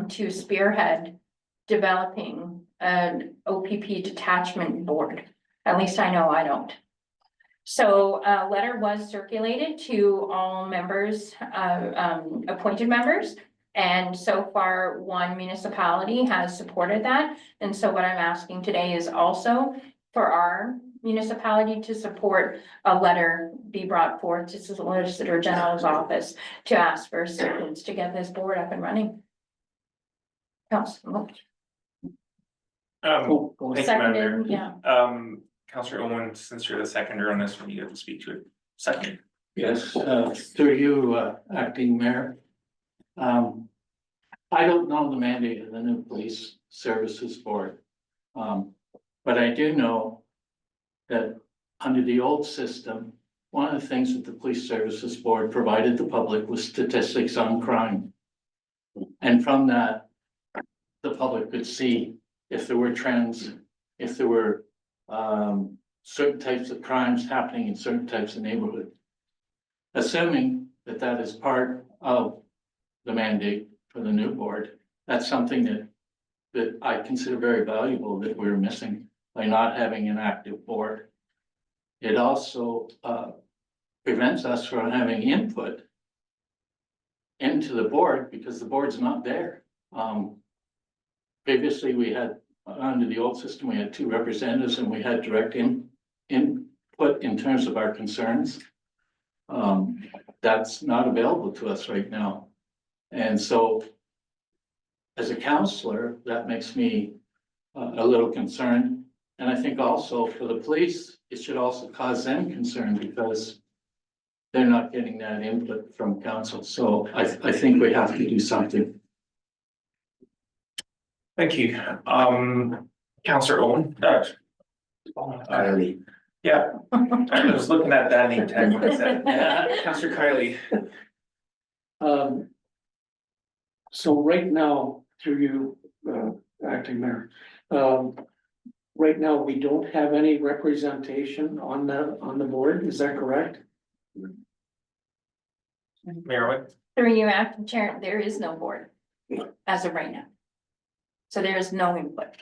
S1: to spearhead developing an OPP detachment board. At least I know I don't. So a letter was circulated to all members, appointed members. And so far, one municipality has supported that. And so what I'm asking today is also for our municipality to support a letter be brought forth to the Solicitor General's office to ask for assistance to get this board up and running. Council,
S6: Go ahead.
S10: Thank you, Madam Mayor.
S1: seconded, yeah.
S10: Councillor Owen, since you're the seconder on this one, you have to speak to it. Second.
S6: Yes, through you, acting mayor. I don't know the mandate of the new police services board. But I do know that under the old system, one of the things that the police services board provided the public was statistics on crime. And from that, the public could see if there were trends, if there were certain types of crimes happening in certain types of neighborhood. Assuming that that is part of the mandate for the new board, that's something that I consider very valuable that we're missing by not having an active board. It also prevents us from having input into the board because the board's not there. Previously, we had, under the old system, we had 2 representatives and we had direct input in terms of our concerns. That's not available to us right now. And so as a counselor, that makes me a little concerned. And I think also for the police, it should also cause them concern because they're not getting that input from council. So I think we have to do something.
S10: Thank you. Councillor Owen.
S7: Kylie.
S10: Yeah, I was looking at that name tag when I said it. Councillor Kylie.
S6: So right now, through you, acting mayor, right now, we don't have any representation on the board, is that correct?
S10: Mayor Owen.
S1: Through you, acting chair, there is no board as of right now. So there is no input.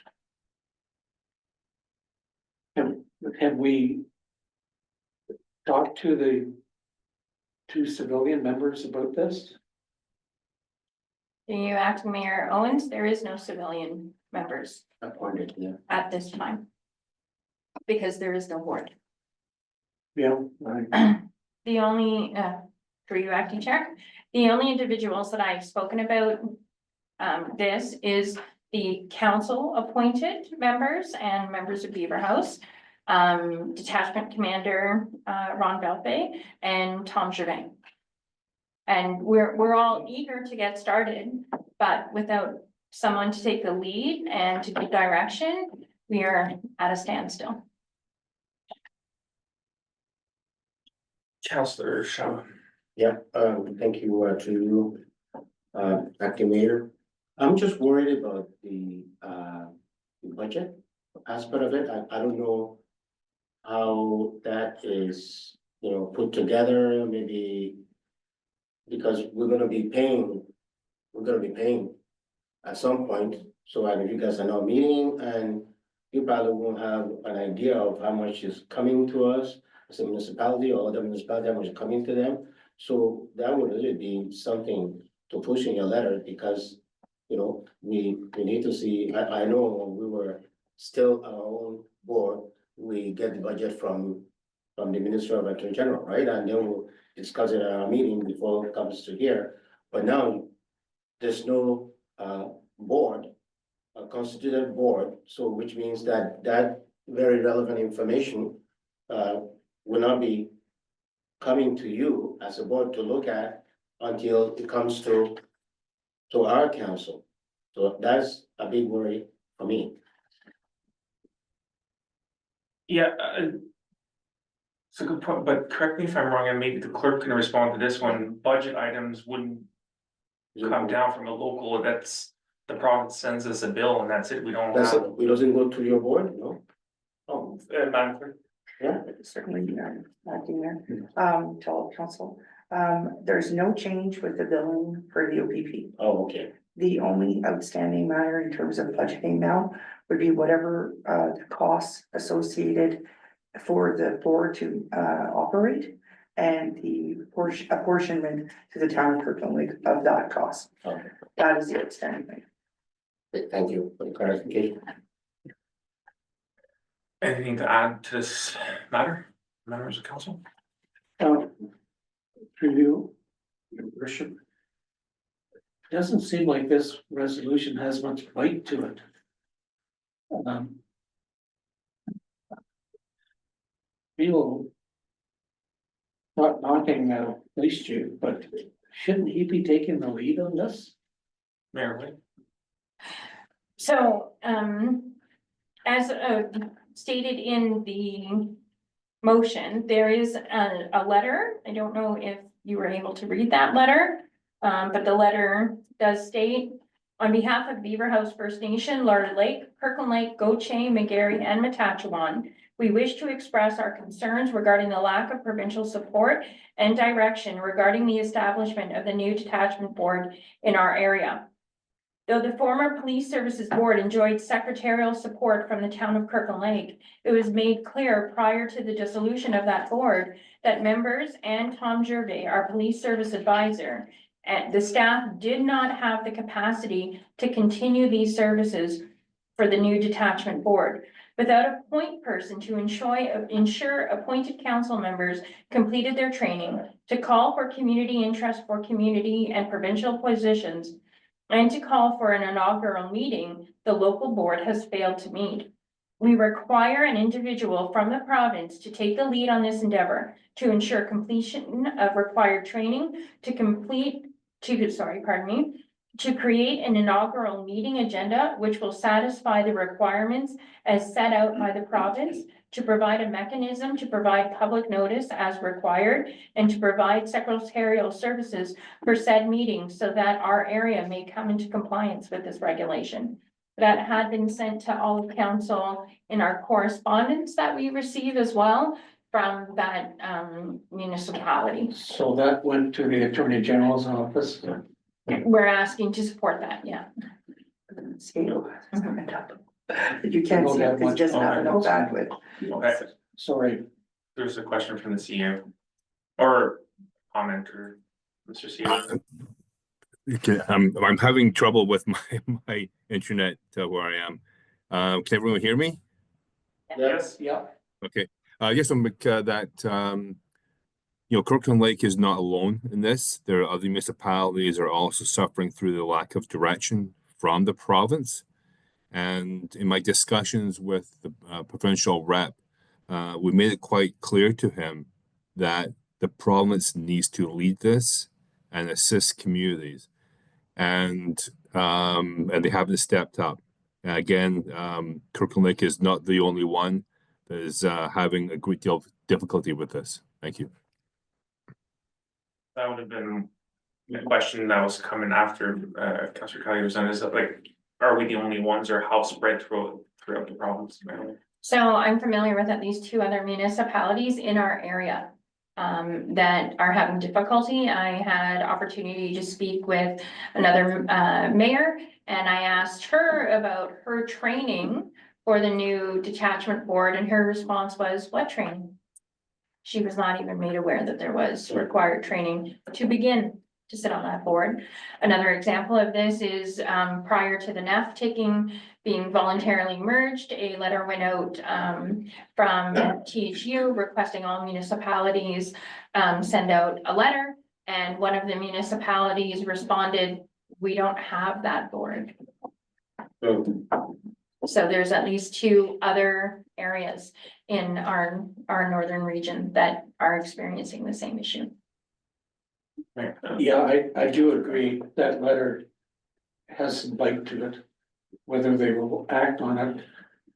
S6: Have we talked to the 2 civilian members about this?
S1: Through you, acting mayor Owens, there is no civilian members
S7: Appointed, yeah.
S1: at this time. Because there is no board.
S6: Yeah.
S1: The only, through you, acting chair, the only individuals that I've spoken about this is the council appointed members and members of Beaver House, Detachment Commander Ron Belpe and Tom Gervais. And we're all eager to get started, but without someone to take the lead and to give direction, we are at a standstill.
S10: Councillor Shaw.
S7: Yeah, thank you, to you, acting mayor. I'm just worried about the budget aspect of it. I don't know how that is, put together, maybe because we're gonna be paying at some point. So I know you guys are not meeting and you probably won't have an idea of how much is coming to us as a municipality or other municipality, how much is coming to them. So that would really be something to push in your letter because, we need to see, I know when we were still our own board, we get the budget from the Minister of Attorney General, right? And then we'll discuss it at our meeting before it comes to here. But now there's no board, a constituted board, so which means that very relevant information will not be coming to you as a board to look at until it comes to our council. So that's a big worry for me.
S10: Yeah, it's a good point, but correct me if I'm wrong, and maybe the clerk can respond to this one. Budget items wouldn't come down from a local, that's the province sends us a bill and that's it, we don't
S7: That's
S10: have.
S7: it doesn't go to your board, no?
S10: Oh, Madam Clerk.
S2: Yeah, certainly, acting there, to all council. There's no change with the billing for the OPP.
S7: Oh, okay.
S2: The only outstanding matter in terms of budgeting now would be whatever the costs associated for the board to operate and the apportionment to the town of Kirkland Lake of that cost.
S7: Okay.
S2: That is the outstanding thing.
S7: Thank you for the clarification.
S10: Anything to add to this matter, members of council?
S6: Through you, your worship. Doesn't seem like this resolution has much bite to it. Feel. Not knocking police chief, but shouldn't he be taking the lead on this?
S10: Mayor White?
S1: So, as stated in the motion, there is a letter. I don't know if you were able to read that letter. But the letter does state, on behalf of Beaver House First Nation, Larder Lake, Kirkland Lake, Goche, McGarry, and Matachewan, we wish to express our concerns regarding the lack of provincial support and direction regarding the establishment of the new detachment board in our area. Though the former Police Services Board enjoyed secretarial support from the town of Kirkland Lake, it was made clear prior to the dissolution of that board that members and Tom Gervais, our police service advisor, and the staff did not have the capacity to continue these services for the new detachment board. Without a point person to ensure appointed council members completed their training, to call for community interest for community and provincial positions, and to call for an inaugural meeting, the local board has failed to meet. We require an individual from the province to take the lead on this endeavor, to ensure completion of required training, to create an inaugural meeting agenda which will satisfy the requirements as set out by the province, to provide a mechanism to provide public notice as required, and to provide secretarial services for said meetings so that our area may come into compliance with this regulation. That had been sent to all of council in our correspondence that we receive as well from that municipality.
S6: So that went to the Attorney General's office.
S1: We're asking to support that, yeah.
S2: Scale is coming up. But you can't see it because it doesn't have enough bandwidth.
S10: Okay,
S6: Sorry,
S10: there's a question from the CEO. Or comment or Mr. CEO.
S11: Okay, I'm having trouble with my internet where I am. Can everyone hear me?
S10: Yes.
S6: yeah,
S11: Okay, yes, Kirkland Lake is not alone in this. There are other municipalities are also suffering through the lack of direction from the province. And in my discussions with the provincial rep, we made it quite clear to him that the province needs to lead this and assist communities. And they haven't stepped up. Again, Kirkland Lake is not the only one that is having a great deal of difficulty with this. Thank you.
S10: That would have been the question that was coming after Councillor Kelly was on, is that like, are we the only ones or how spread throughout the province?
S1: So I'm familiar with at least 2 other municipalities in our area that are having difficulty. I had opportunity to speak with another mayor, and I asked her about her training for the new detachment board, and her response was, what training? She was not even made aware that there was required training to begin to sit on that board. Another example of this is prior to the NEF being voluntarily merged, a letter went out from THU requesting all municipalities send out a letter, and one of the municipalities responded, we don't have that board. So there's at least 2 other areas in our northern region that are experiencing the same issue.
S6: yeah, I do agree that letter has some bite to it. Whether they will act on it,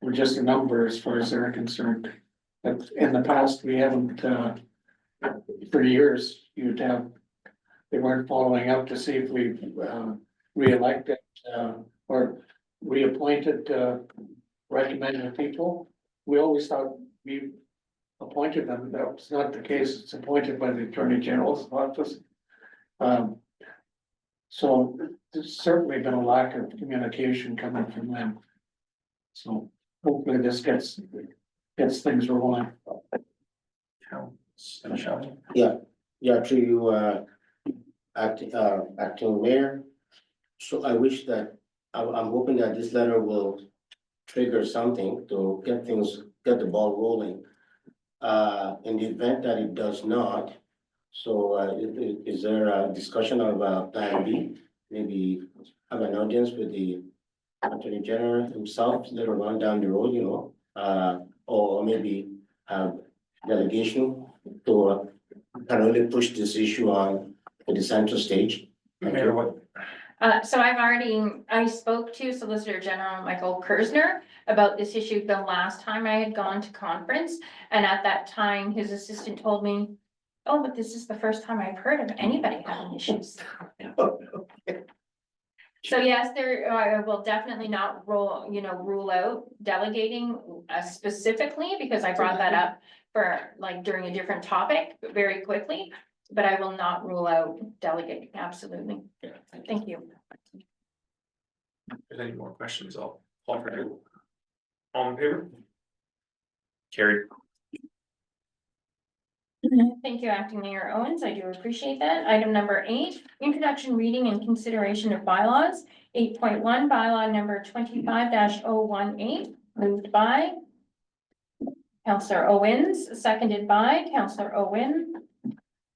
S6: we're just a number as far as they're concerned. But in the past, we haven't, for years, they weren't following up to see if we reelected or reappointed recommended people. We always thought we appointed them, that was not the case, it's appointed by the Attorney General's office. So there's certainly been a lack of communication coming from them. So hopefully this gets things rolling.
S7: Yeah, to you, acting mayor. So I wish that, I'm hoping that this letter will trigger something to get the ball rolling. In the event that it does not, so is there a discussion of plan B? Maybe have an audience with the Attorney General himself later on down the road, you know, or maybe have delegation to kind of really push this issue on to the central stage.
S10: Mayor, what,
S1: So I spoke to Solicitor General Michael Kersner about this issue the last time I had gone to conference. And at that time, his assistant told me, oh, but this is the first time I've heard of anybody having issues. So yes, I will definitely not rule out delegating specifically, because I brought that up for like during a different topic very quickly. But I will not rule out delegating, absolutely. Thank you.
S10: if there's any more questions, I'll call for it. All in favor? Carried.
S1: Thank you, Acting Mayor Owens. I do appreciate that. Item number 8, introduction, reading, and consideration of bylaws. 8.1, bylaw number 25-018, moved by Councillor Owens, seconded by Councillor Owen.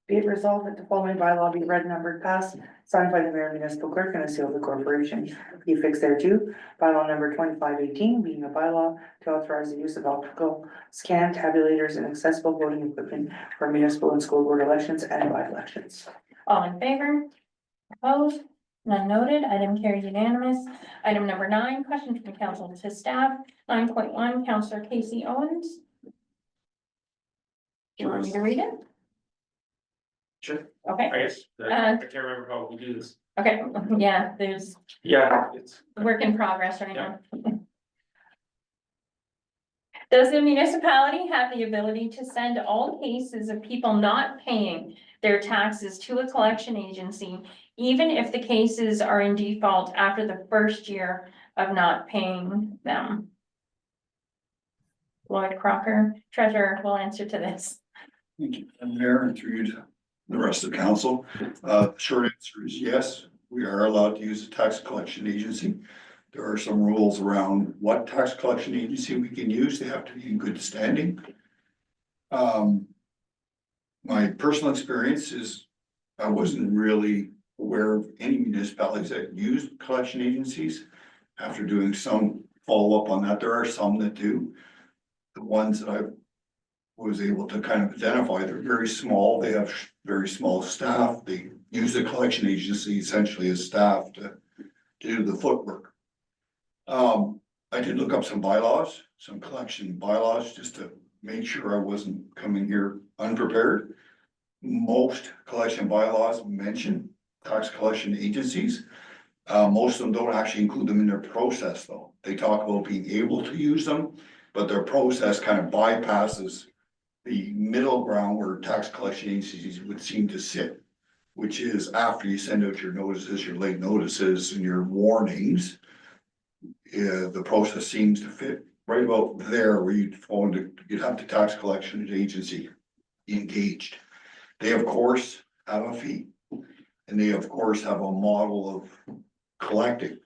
S2: Be it resolved that the following bylaw be read, numbered, passed, signed by the mayor and municipal clerk, and a seal of the corporation be affixed thereto. Bylaw number 2518 being a bylaw to authorize the use of optical scan tabulators and accessible voting equipment for municipal and school board elections and by-elections.
S1: All in favor? Opposed? None noted. Item carried unanimous. Item number 9, questions from the council to staff. 9.1, Councillor Casey Owens. Do you want me to read it?
S10: Sure.
S1: Okay,
S10: I guess, I can't remember how we do this.
S1: okay, yeah, there's
S10: Yeah, it's.
S1: work in progress right now. Does the municipality have the ability to send all cases of people not paying their taxes to a collection agency, even if the cases are in default after the first year of not paying them? Lloyd Crocker, treasurer, will answer to this.
S12: Thank you, Madam Mayor, and through you to the rest of the council. Short answer is yes, we are allowed to use a tax collection agency. There are some rules around what tax collection agency we can use. They have to be in good standing. My personal experience is I wasn't really aware of any municipalities that used collection agencies. After doing some follow-up on that, there are some that do. The ones that I was able to kind of identify, they're very small, they have very small staff, they use the collection agency essentially as staff to do the footwork. I did look up some bylaws, some collection bylaws, just to make sure I wasn't coming here unprepared. Most collection bylaws mention tax collection agencies. Most of them don't actually include them in their process though. They talk about being able to use them, but their process kind of bypasses the middle ground where tax collection agencies would seem to sit, which is after you send out your notices, your late notices and your warnings. The process seems to fit right about there where you'd have the tax collection agency engaged. They of course have a fee and they of course have a model of collecting,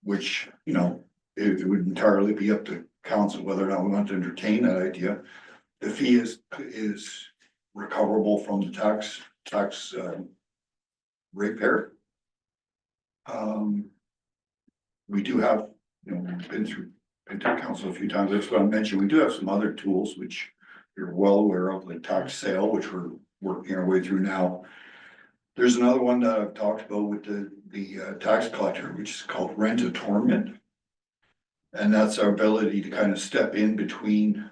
S12: which, you know, it would entirely be up to council whether or not we want to entertain that idea. The fee is recoverable from the tax ratepayer. We do have, you know, been to council a few times. I just want to mention, we do have some other tools which you're well aware of, like tax sale, which we're working our way through now. There's another one that I've talked about with the tax collector, which is called rent-a-torment. And that's our ability to kind of step in between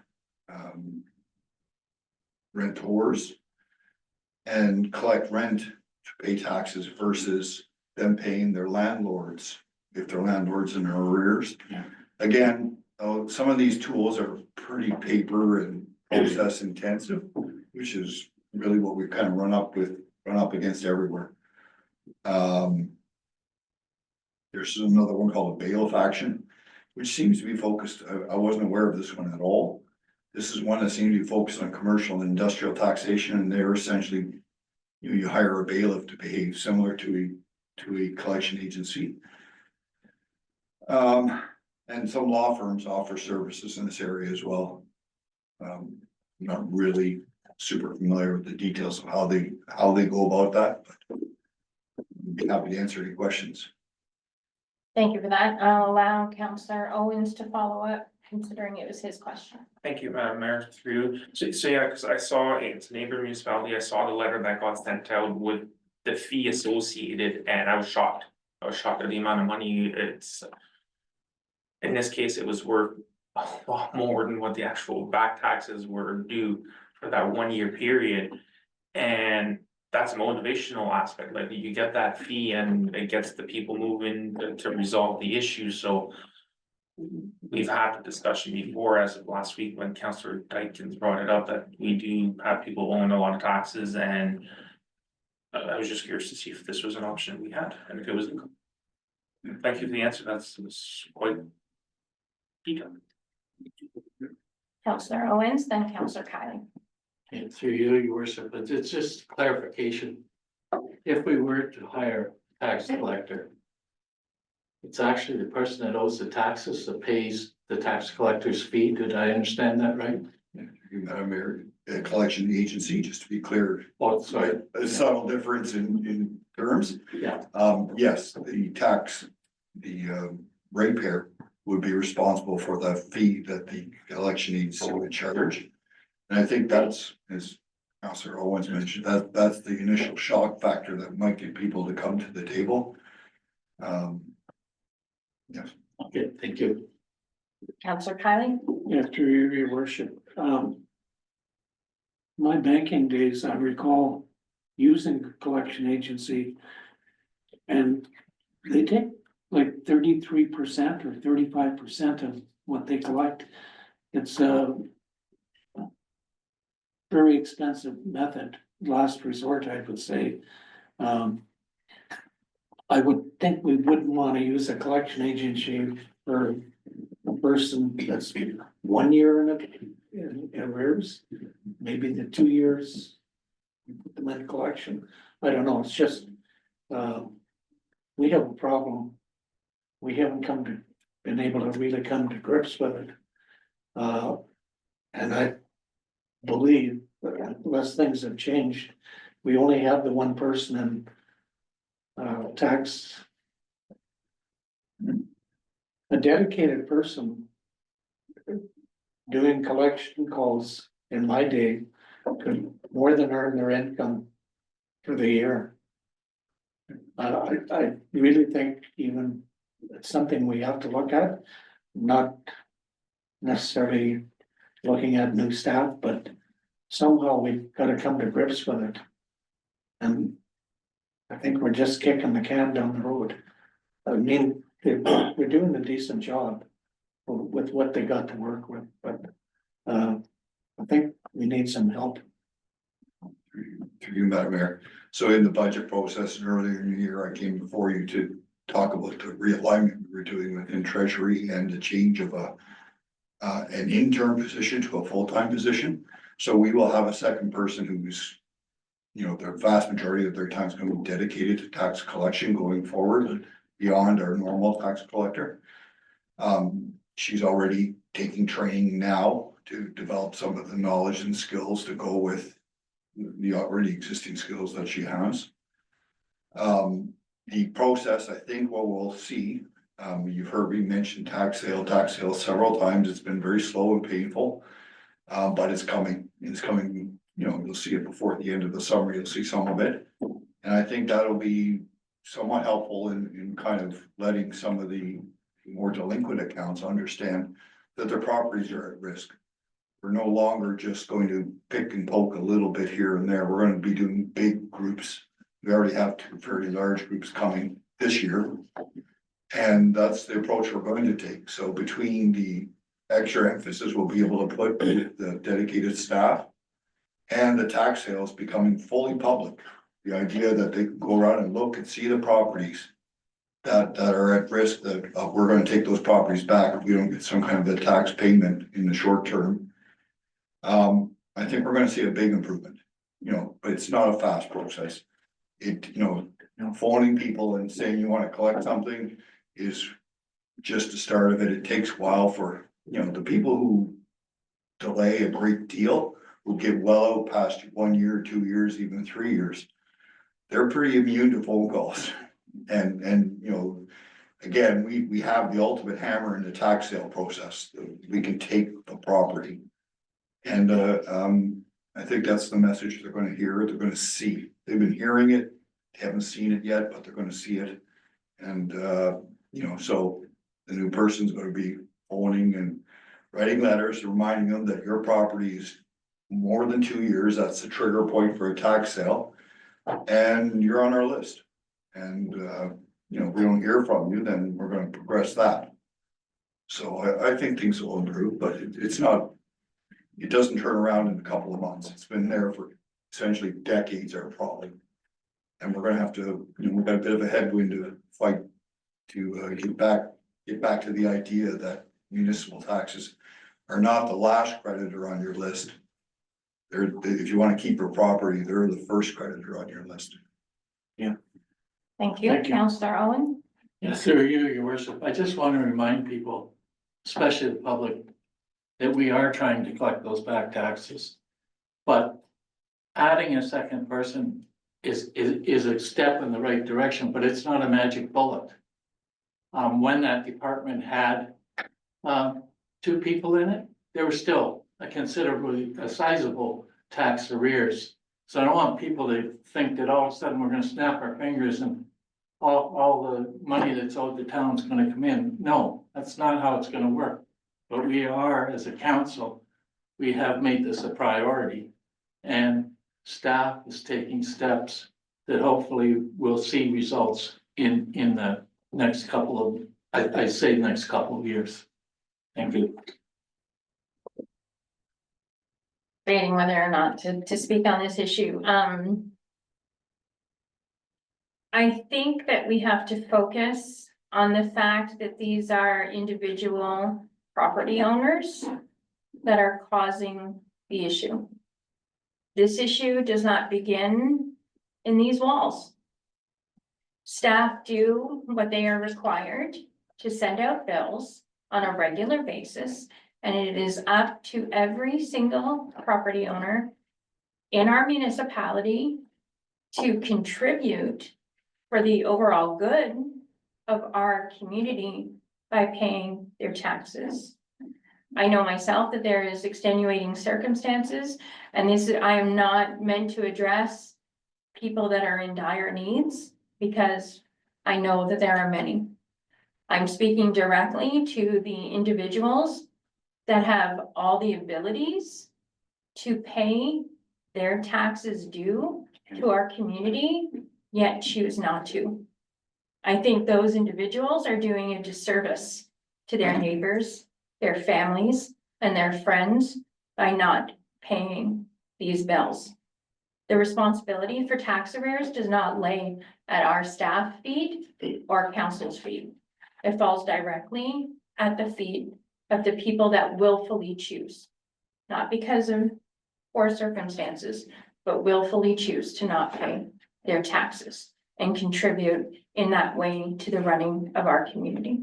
S12: rentors and collect rent to pay taxes versus them paying their landlords if their landlord's in their arrears. Again, some of these tools are pretty paper and process intensive, which is really what we've kind of run up against everywhere. There's another one called a bailiff action, which seems to be focused, I wasn't aware of this one at all. This is one that seems to be focused on commercial and industrial taxation, and they're essentially, you hire a bailiff to behave similar to a collection agency. And some law firms offer services in this area as well. I'm not really super familiar with the details of how they go about that, but I'd be happy to answer any questions.
S1: Thank you for that. I'll allow Councillor Owens to follow up, considering it was his question.
S10: Thank you, Madam Mayor, through you. So yeah, because I saw it's a neighboring municipality, I saw the letter that got sent out with the fee associated, and I was shocked. I was shocked at the amount of money it's. In this case, it was worth a lot more than what the actual back taxes were due for that 1 year period. And that's a motivational aspect, like you get that fee and it gets the people moving to resolve the issue, so. We've had the discussion before, as of last week, when Councillor Dykens brought it up, that we do have people owing a lot of taxes, and. I was just curious to see if this was an option we had, and if it was. Thank you for the answer, was quite detailed.
S1: Councillor Owens, then Councillor Kylie.
S6: And through you, your worship, but it's just clarification. If we were to hire a tax collector, it's actually the person that owes the taxes that pays the tax collector's fee. Did I understand that right?
S12: Madam Mayor, a collection agency, just to be clear,
S6: Oh, sorry.
S12: a subtle difference in terms.
S6: Yeah.
S12: Yes, the ratepayer would be responsible for the fee that the election agency would charge. And I think that's, as Councillor Owens mentioned, that's the initial shock factor that might get people to come to the table. Yes.
S6: Okay, thank you.
S1: Councillor Kylie.
S6: After your worship, my banking days, I recall using a collection agency. And they take like 33% or 35% of what they collect. It's a very expensive method, last resort, I would say. I would think we wouldn't want to use a collection agency for a person that's 1 year in arrears, maybe the 2 years. Put them in collection. I don't know, it's just, we have a problem. We haven't been able to really come to grips with it. And I believe that unless things have changed, we only have the one person in tax. A dedicated person doing collection calls in my day could more than earn their income for the year. I really think even it's something we have to look at, not necessarily looking at new staff, but somehow we've got to come to grips with it. And I think we're just kicking the can down the road. I mean, we're doing a decent job with what they got to work with, but I think we need some help.
S12: Through you, Madam Mayor. So in the budget process earlier in the year, I came before you to talk about the realignment we were doing within Treasury and the change of an intern position to a full-time position. So we will have a second person who's, the vast majority of their time is going to be dedicated to tax collection going forward beyond our normal tax collector. She's already taking training now to develop some of the knowledge and skills to go with the already existing skills that she has. The process, I think what we'll see, you've heard me mention tax sale several times. It's been very slow and painful. But it's coming, you'll see it before the end of the summer, you'll see some of it. And I think that'll be somewhat helpful in kind of letting some of the more delinquent accounts understand that their properties are at risk. We're no longer just going to pick and poke a little bit here and there. We're going to be doing big groups. We already have 2 very large groups coming this year. And that's the approach we're going to take. So between the extra emphasis we'll be able to put with the dedicated staff. And the tax sales becoming fully public. The idea that they can go around and look and see the properties that are at risk, that we're gonna take those properties back if we don't get some kind of a tax payment in the short term. I think we're gonna see a big improvement, you know, but it's not a fast process. It, you know, phoning people and saying you wanna collect something is just the start of it. It takes a while for, you know, the people who delay a great deal, who get well out past 1 year, 2 years, even 3 years. They're pretty immune to phone calls. And, you know, again, we have the ultimate hammer in the tax sale process. We can take the property. And, I think that's the message they're gonna hear, they're gonna see. They've been hearing it, they haven't seen it yet, but they're gonna see it. And, you know, so the new person's gonna be owning and writing letters, reminding them that your property is more than 2 years, that's the trigger point for a tax sale. And you're on our list. And, you know, if we don't hear from you, then we're gonna progress that. So I think things will improve, but it's not, it doesn't turn around in a couple of months. It's been there for essentially decades, or probably. And we're gonna have to, you know, we've got a bit of a headwind to fight to get back to the idea that municipal taxes are not the last creditor on your list. If you wanna keep your property, they're the first creditor on your list.
S1: Thank you,
S6: Thank you.
S1: Councillor Owen.
S6: Yes, through you, your worship. I just want to remind people, especially the public, that we are trying to collect those back taxes. But adding a second person is a step in the right direction, but it's not a magic bullet. When that department had 2 people in it, there was still a sizable tax arrears. So I don't want people to think that all of a sudden we're gonna snap our fingers and all the money that's owed the town's gonna come in. No, that's not how it's gonna work. But we are, as a council, we have made this a priority. And staff is taking steps that hopefully will see results in the next couple of, I say next couple of years. Thank you.
S1: Debating whether or not to speak on this issue. I think that we have to focus on the fact that these are individual property owners that are causing the issue. This issue does not begin in these walls. Staff do what they are required to send out bills on a regular basis, and it is up to every single property owner in our municipality to contribute for the overall good of our community by paying their taxes. I know myself that there is extenuating circumstances, and I am not meant to address people that are in dire needs, because I know that there are many. I'm speaking directly to the individuals that have all the abilities to pay their taxes due to our community, yet choose not to. I think those individuals are doing a disservice to their neighbors, their families, and their friends by not paying these bills. The responsibility for tax arrears does not lay at our staff feet or council's feet. It falls directly at the feet of the people that willfully choose, not because of poor circumstances, but willfully choose to not pay their taxes and contribute in that way to the running of our community.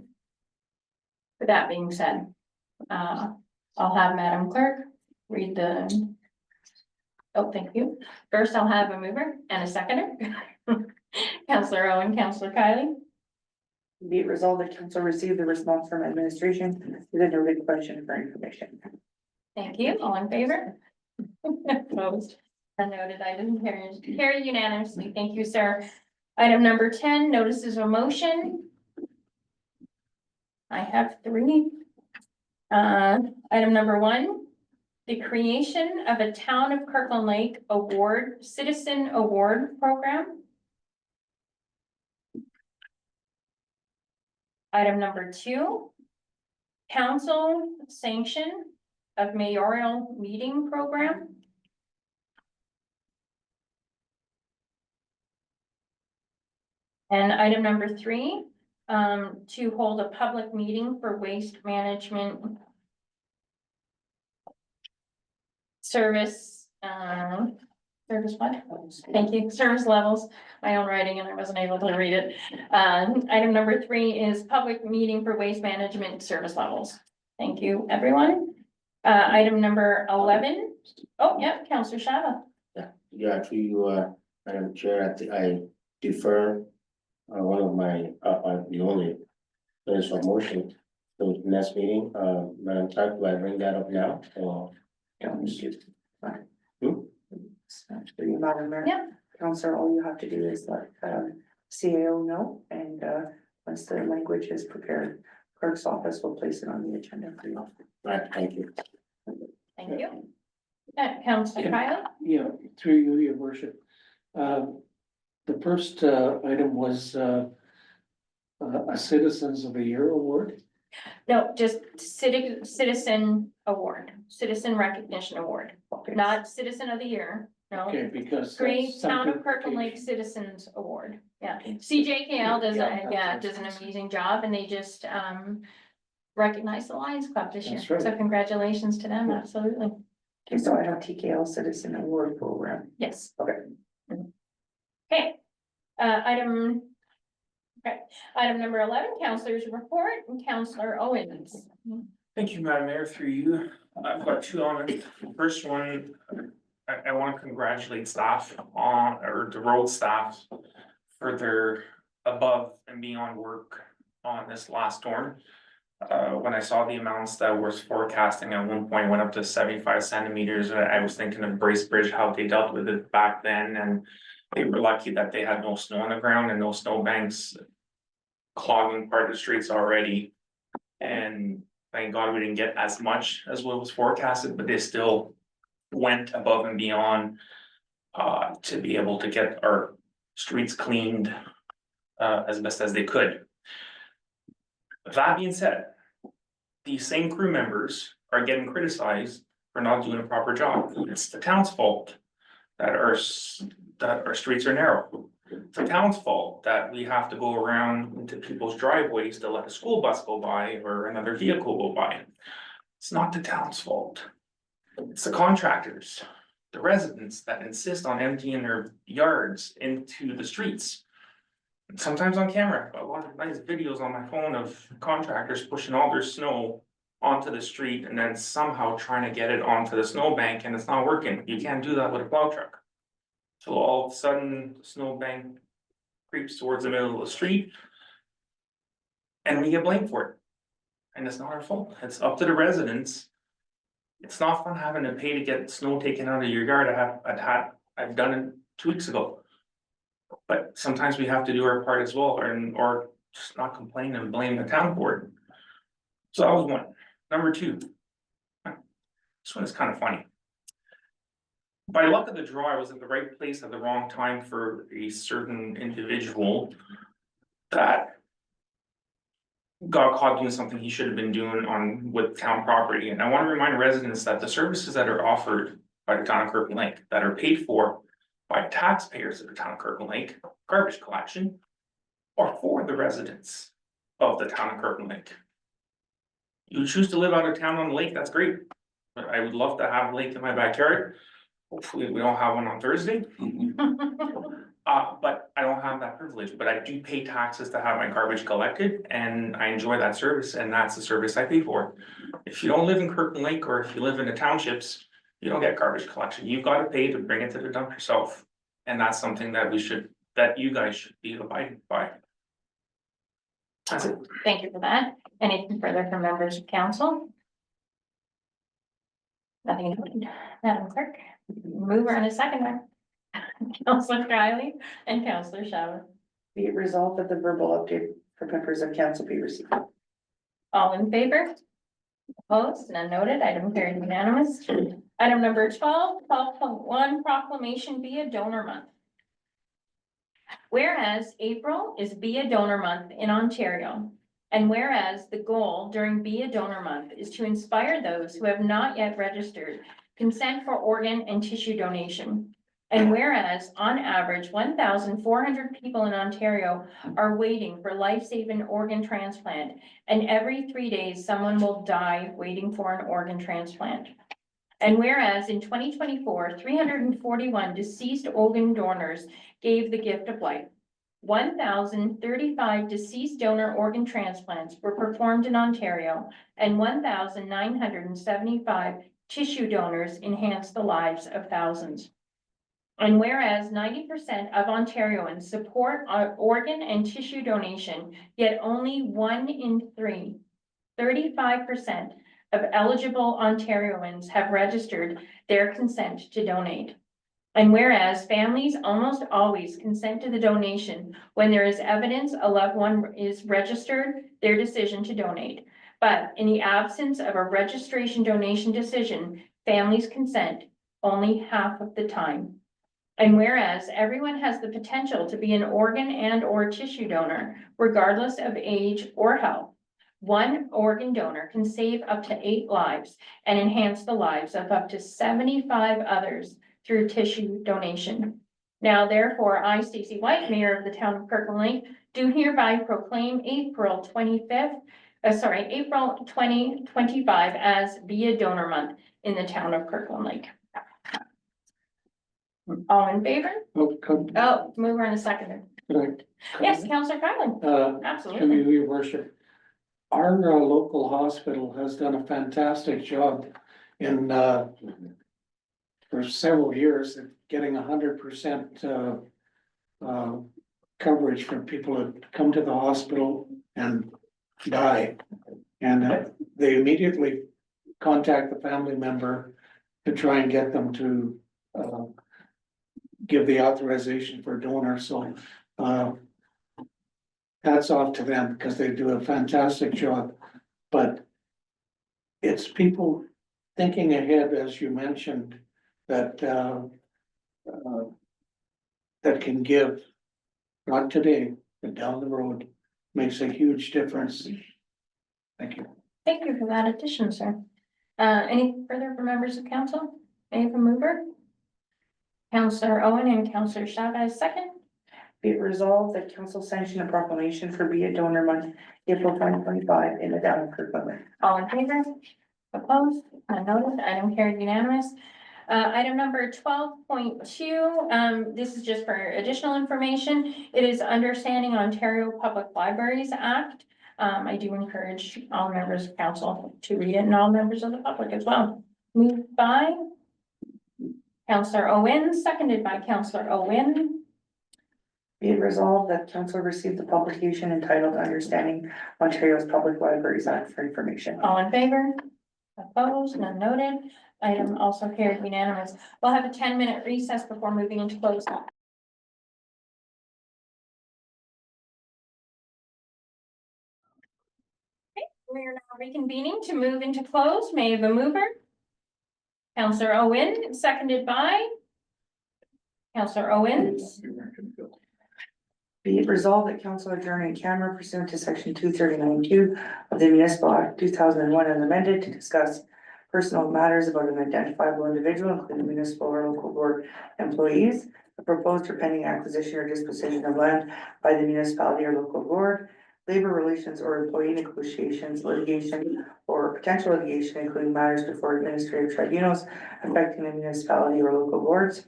S1: With that being said, I'll have Madam Clerk read the. Oh, thank you. First, I'll have a mover and a seconder. Councillor Owen, Councillor Kylie.
S2: Be it resolved that council receive the response from administration with a noted question for information.
S1: Thank you. All in favor? Opposed? And noted item carried unanimously. Thank you, sir. Item number 10, notices of motion. I have 3. Item number 1, the creation of a Town of Kirkland Lake Award, Citizen Award Program. Item number 2, Council sanction of mayoral meeting program. And item number 3, to hold a public meeting for waste management service, service what? Thank you, service levels, my own writing and I wasn't able to read it. Item number 3 is public meeting for waste management service levels. Thank you, everyone. Item number 11. Oh, yeah, Councillor Shava.
S7: Yeah, to you, Madam Chair, I defer one of my, the only, there's a motion to the next meeting, Madam Clerk, do I bring that up now, or?
S2: Madam Mayor.
S1: Yeah.
S2: Counselor, all you have to do is let, CAO know, and, once the language is prepared, clerk's office will place it on the agenda for you.
S7: Right, thank you.
S1: Thank you. Councillor Kylie.
S6: Yeah, through you, your worship. The first item was a Citizens of the Year award.
S1: No, just citizen award, citizen recognition award, not citizen of the year, no.
S6: Okay, because.
S1: Great
S6: that's
S1: Town of
S6: something-
S1: Kirkland Lake Citizens Award, yeah. CJKL does an amazing job and they just recognize the Lions Club this year.
S6: That's right.
S1: So congratulations to them, absolutely.
S2: Okay, so I have TKL Citizen Award Program.
S1: Yes.
S2: Okay.
S1: Okay, item number 11, Councilor's report and Councillor Owens.
S10: Thank you, Madam Mayor, through you. I've got 2 on it. First one, I want to congratulate staff or the road staff for their above and beyond work on this last storm. When I saw the amounts that was forecasting at one point went up to 75 centimeters, I was thinking of Bracebridge, how they dealt with it back then, and they were lucky that they had no snow on the ground and no snow banks clogging part of the streets already. And thank God we didn't get as much as what was forecasted, but they still went above and beyond to be able to get our streets cleaned as best as they could. That being said, these same crew members are getting criticized for not doing a proper job. It's the town's fault that our streets are narrow. It's the town's fault that we have to go around into people's driveways to let a school bus go by or another vehicle go by. It's not the town's fault. It's the contractors, the residents that insist on emptying their yards into the streets. Sometimes on camera, a lot of nice videos on my phone of contractors pushing all their snow onto the street and then somehow trying to get it onto the snowbank and it's not working. You can't do that with a plow truck. So all of a sudden, the snowbank creeps towards the middle of the street. And we get blamed for it. And it's not our fault. It's up to the residents. It's not fun having to pay to get snow taken out of your yard. I've done it 2 weeks ago. But sometimes we have to do our part as well, or just not complain and blame the town for it. So that was one. Number 2. This one is kind of funny. By luck of the draw, I was at the right place at the wrong time for a certain individual that got caught doing something he should have been doing with town property. And I want to remind residents that the services that are offered by the town of Kirkland Lake, that are paid for by taxpayers of the town of Kirkland Lake, garbage collection, are for the residents of the town of Kirkland Lake. You choose to live out of town on the lake, that's great. But I would love to have a lake in my backyard. Hopefully, we don't have one on Thursday. But I don't have that privilege, but I do pay taxes to have my garbage collected and I enjoy that service and that's the service I pay for. If you don't live in Kirkland Lake or if you live in the townships, you don't get garbage collection. You've got to pay to bring it to the dump yourself. And that's something that you guys should be abiding by. That's it.
S1: Thank you for that. Anything further from members of council? Nothing, Madam Clerk, mover and a seconder. Councillor Kylie and Councillor Shava.
S2: Be it resolved that the verbal update for members of council be received.
S1: All in favor? Opposed, none noted, item carried unanimous. Item number 12.1, proclamation Be a Donor Month. Whereas April is Be a Donor Month in Ontario, And whereas the goal during Be a Donor Month is to inspire those who have not yet registered consent for organ and tissue donation. And whereas on average, 1,400 people in Ontario are waiting for life-saving organ transplant, and every 3 days, someone will die waiting for an organ transplant. And whereas in 2024, 341 deceased organ donors gave the gift of life. 1,035 deceased donor organ transplants were performed in Ontario, and 1,975 tissue donors enhanced the lives of thousands. And whereas 90% of Ontarians support organ and tissue donation, yet only 1 in 3, 35% of eligible Ontarians have registered their consent to donate. And whereas families almost always consent to the donation when there is evidence a loved one is registered their decision to donate. But in the absence of a registration donation decision, families consent only half of the time. And whereas everyone has the potential to be an organ and or tissue donor, regardless of age or health, one organ donor can save up to 8 lives and enhance the lives of up to 75 others through tissue donation. Now, therefore, I, Stacey White, Mayor of the Town of Kirkland Lake, do hereby proclaim April 2025 as Be a Donor Month in the Town of Kirkland Lake. All in favor? Oh, mover and a seconder. Yes, Councillor Kylan,
S6: To
S1: absolutely.
S6: you, your worship. Our local hospital has done a fantastic job in for several years of getting 100% coverage for people that come to the hospital and die. And they immediately contact the family member to try and get them to give the authorization for a donor. So hats off to them because they do a fantastic job. But it's people thinking ahead, as you mentioned, that that can give, not today, but down the road, makes a huge difference. Thank you.
S1: Thank you for that addition, sir. Any further from members of council? Any from mover? Councillor Owen and Councillor Chavez second.
S2: Be it resolved that council sanction a proclamation for Be a Donor Month, April 2025 in the Town of Kirkland.
S1: All in favor? Opposed? None noted. Item carried unanimous. Item number 12.2, this is just for additional information. It is Understanding Ontario Public Libraries Act. I do encourage all members of council to read it and all members of the public as well. Moved by Councillor Owen, seconded by Councillor Owen.
S2: Be it resolved that council received the publication entitled Understanding Ontario's Public Libraries Act for information.
S1: All in favor? Opposed? None noted. Item also carried unanimous. We'll have a 10-minute recess before moving into closed. We are now reconvening to move into close. May I have a mover? Councillor Owen, seconded by Councillor Owens.
S2: Be it resolved that council adjourn in camera pursuant to section 239(2) of the Municipal Act 2001 as amended to discuss personal matters about an identifiable individual, including municipal or local board employees, a proposed or pending acquisition or disposition of land by the municipality or local board, labor relations or employee negotiations, litigation or potential litigation, including matters before administrative tribunals affecting the municipality or local boards,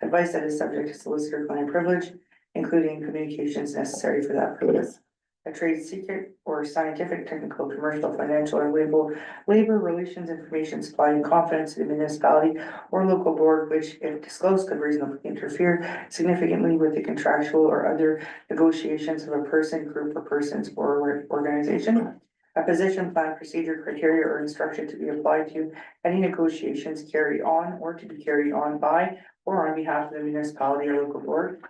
S2: advice that is subject to solicitor-client privilege, including communications necessary for that purpose, a trade secret or scientific, technical, commercial, financial, or labor relations information supplied in confidence to the municipality or local board, which, if disclosed, could reasonably interfere significantly with the contractual or other negotiations of a person, group, or persons or organization. A position, plan, procedure, criteria, or instruction to be applied to any negotiations carried on or to be carried on by or on behalf of the municipality or local board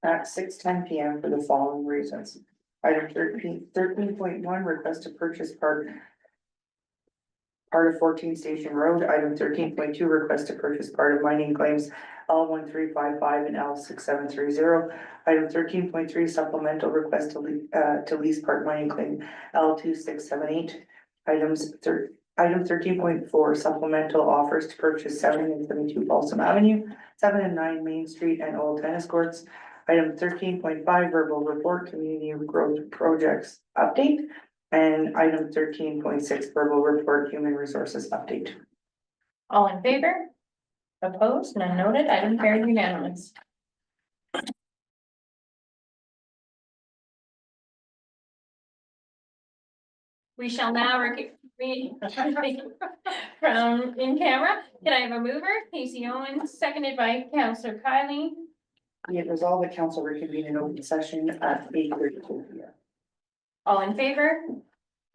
S2: at 6:10 PM for the following reasons. Item 13.1, request to purchase part of 14 Station Road. Item 13.2, request to purchase part of mining claims L 1355 and L 6730. Item 13.3, supplemental request to lease part mining claim L 2678. Item 13.4, supplemental offers to purchase 70 and 72 Balsam Avenue, 7 and 9 Main Street and Old Tennis Courts. Item 13.5, verbal report, community growth projects update. And item 13.6, verbal report, human resources update.
S1: All in favor? Opposed? None noted. Item carried unanimous. We shall now read from in camera. Can I have a mover? Casey Owens, seconded by Councillor Kylie.
S2: Be it resolved that council reconvene in open session at 8:32 p.m.
S1: All in favor?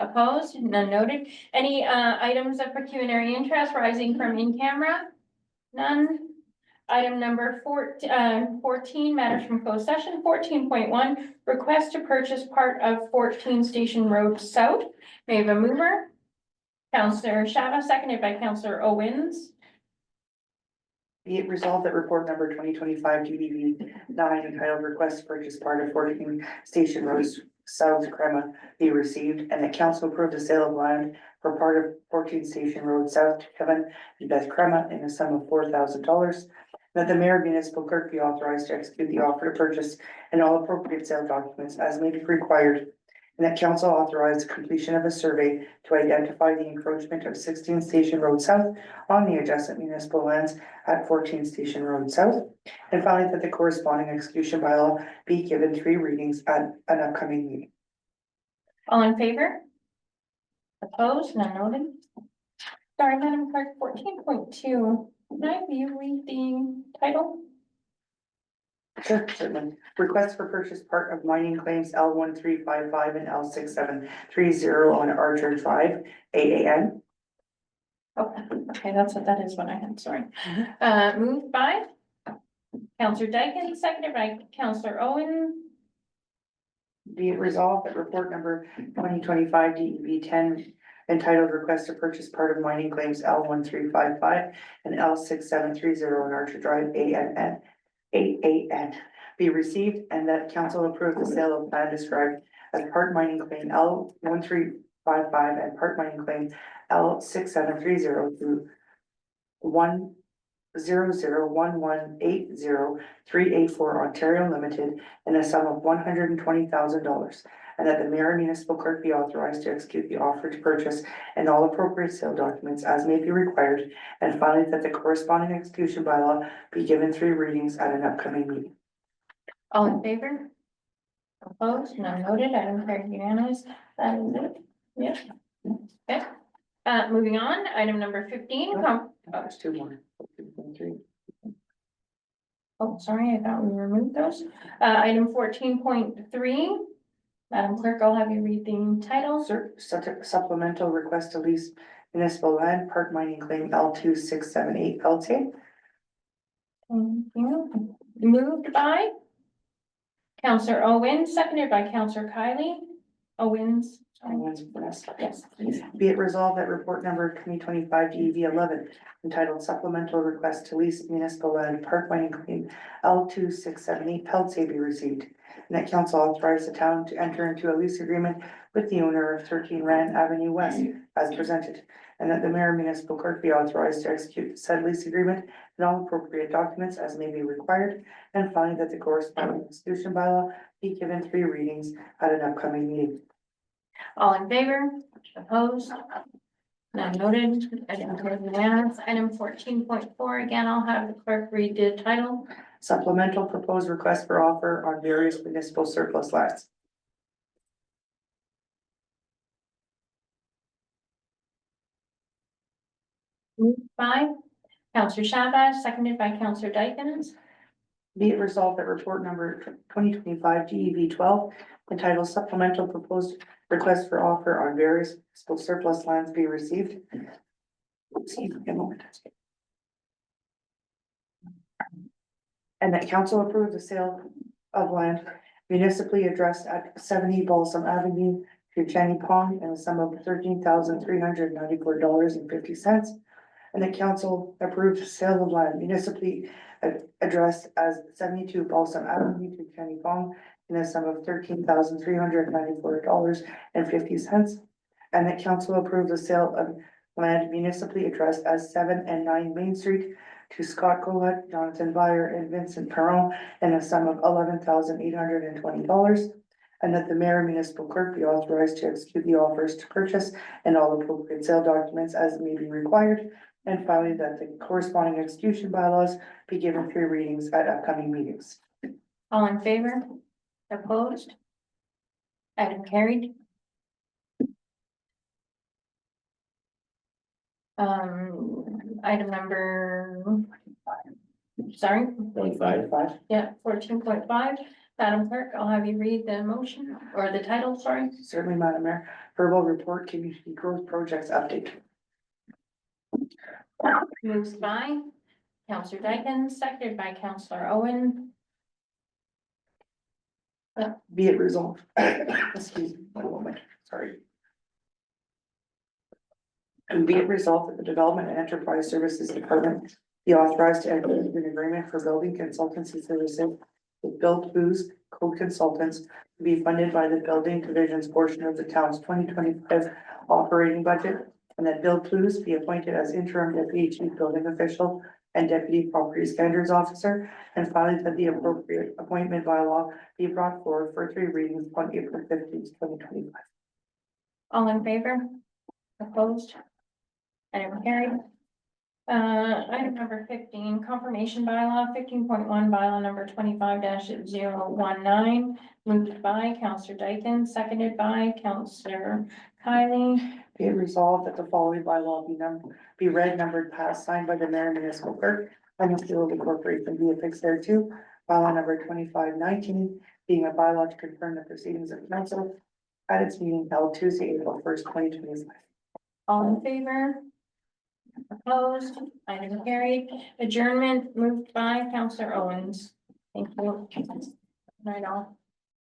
S1: Opposed? None noted. Any items of pecuniary interest rising from in camera? None. Item number 14, matters from closed session. 14.1, request to purchase part of 14 Station Road South. May I have a mover? Councillor Shava, seconded by Councillor Owens.
S2: Be it resolved that report number 2025 GBV 9 entitled request to purchase part of 14 Station Road South Crema be received, and that council approve the sale of land for part of 14 Station Road South to Kevin and Beth Crema in a sum of $4,000. That the mayor and municipal clerk be authorized to execute the offer to purchase and all appropriate sale documents as may be required. And that council authorize the completion of a survey to identify the encroachment of 16 Station Road South on the adjacent municipal lands at 14 Station Road South. And finally, that the corresponding execution bylaw be given 3 readings at an upcoming meeting.
S1: All in favor? Opposed? None noted. Sorry, Madam Clerk, 14.2. Can I have you read the title?
S2: Sure, certainly. Request for purchase part of mining claims L 1355 and L 6730 on Archer Drive, AAN.
S1: Okay, that's what that is, what I had, sorry. Moved by Councillor Dyken, seconded by Councillor Owen.
S2: Be it resolved that report number 2025 DEV 10 entitled request to purchase part of mining claims L 1355 and L 6730 on Archer Drive, AAN be received, and that council approve the sale of land described as part mining claim L 1355 and part mining claim L 6730 through 1001180 Ontario Limited in a sum of $120,000, and that the mayor and municipal clerk be authorized to execute the offer to purchase and all appropriate sale documents as may be required, and finally, that the corresponding execution bylaw be given 3 readings at an upcoming meeting.
S1: All in favor? Opposed? None noted. Item carried unanimous. That is it. Yes. Okay. Moving on, item number 15.
S2: There's 2 more. 3.
S1: Oh, sorry, I thought we removed those. Item 14.3. Madam Clerk, I'll have you read the title.
S2: Supplemental request to lease municipal land, part mining claim L 2678 LT.
S1: Thank you. Moved by Councillor Owens, seconded by Councillor Kylie. Owens. Yes, please.
S2: Be it resolved that report number 2025 DEV 11 entitled supplemental request to lease municipal land, part mining claim L 2678 Peltier be received. And that council authorize the town to enter into a lease agreement with the owner of 13 Rand Avenue West as presented. And that the mayor and municipal clerk be authorized to execute said lease agreement and all appropriate documents as may be required. And finally, that the corresponding execution bylaw be given 3 readings at an upcoming meeting.
S1: All in favor? Opposed? None noted. Item carried unanimous. Item 14.4, again, I'll have the clerk read the title.
S2: Supplemental proposed request for offer on various municipal surplus lands.
S1: Moved by Councillor Shabbat, seconded by Councillor Dyken.
S2: Be it resolved that report number 2025 DEV 12 entitled supplemental proposed request for offer on various municipal surplus lands be received. Excuse me a moment. And that council approve the sale of land municipally addressed at 70 Balsam Avenue to Channy Pond in a sum of $13,394.50. And the council approved the sale of land municipally addressed as 72 Balsam Avenue to Channy Pond in a sum of $13,394.50. And the council approved the sale of land municipally addressed as 7 and 9 Main Street to Scott Colette, Jonathan Byer, and Vincent Perron in a sum of $11,820. And that the mayor and municipal clerk be authorized to execute the offers to purchase and all appropriate sale documents as may be required. And finally, that the corresponding execution bylaws be given 3 readings at upcoming meetings.
S1: All in favor? Opposed? Item carried. Item number. Sorry,
S7: 25.
S1: yeah, 14.5. Madam Clerk, I'll have you read the motion or the title, sorry.
S2: Certainly, Madam Mayor, verbal report, community growth projects update.
S1: Moves by Counselor Dyken, seconded by Counselor Owen.
S2: Be it resolved. Excuse me, one moment, sorry. And be it resolved that the Development and Enterprise Services Department be authorized to enter into an agreement for building consultancy services with Build Booz Code Consultants to be funded by the Building Division's portion of the town's 2025 operating budget, and that Bill Booz be appointed as interim deputy chief building official and deputy property standards officer, and finally that the appropriate appointment by law be brought forward for 3 readings on April 15th, 2025.
S1: All in favor? Opposed? Item carried. Item number 15, confirmation bylaw, 15.1 bylaw number 25-019, moved by Counselor Dyken, seconded by Counselor Kylie.
S2: Be it resolved that the following bylaw be read, numbered, passed, signed by the mayor and municipal clerk, and the seal of the corporation be affixed thereto. Bylaw number 2519, being a bylaw to confirm the proceedings of council at its meeting held Tuesday, April 1st, 2025.
S1: All in favor? Opposed? Item carried. Adjournment moved by Counselor Owens. Thank you. Right all.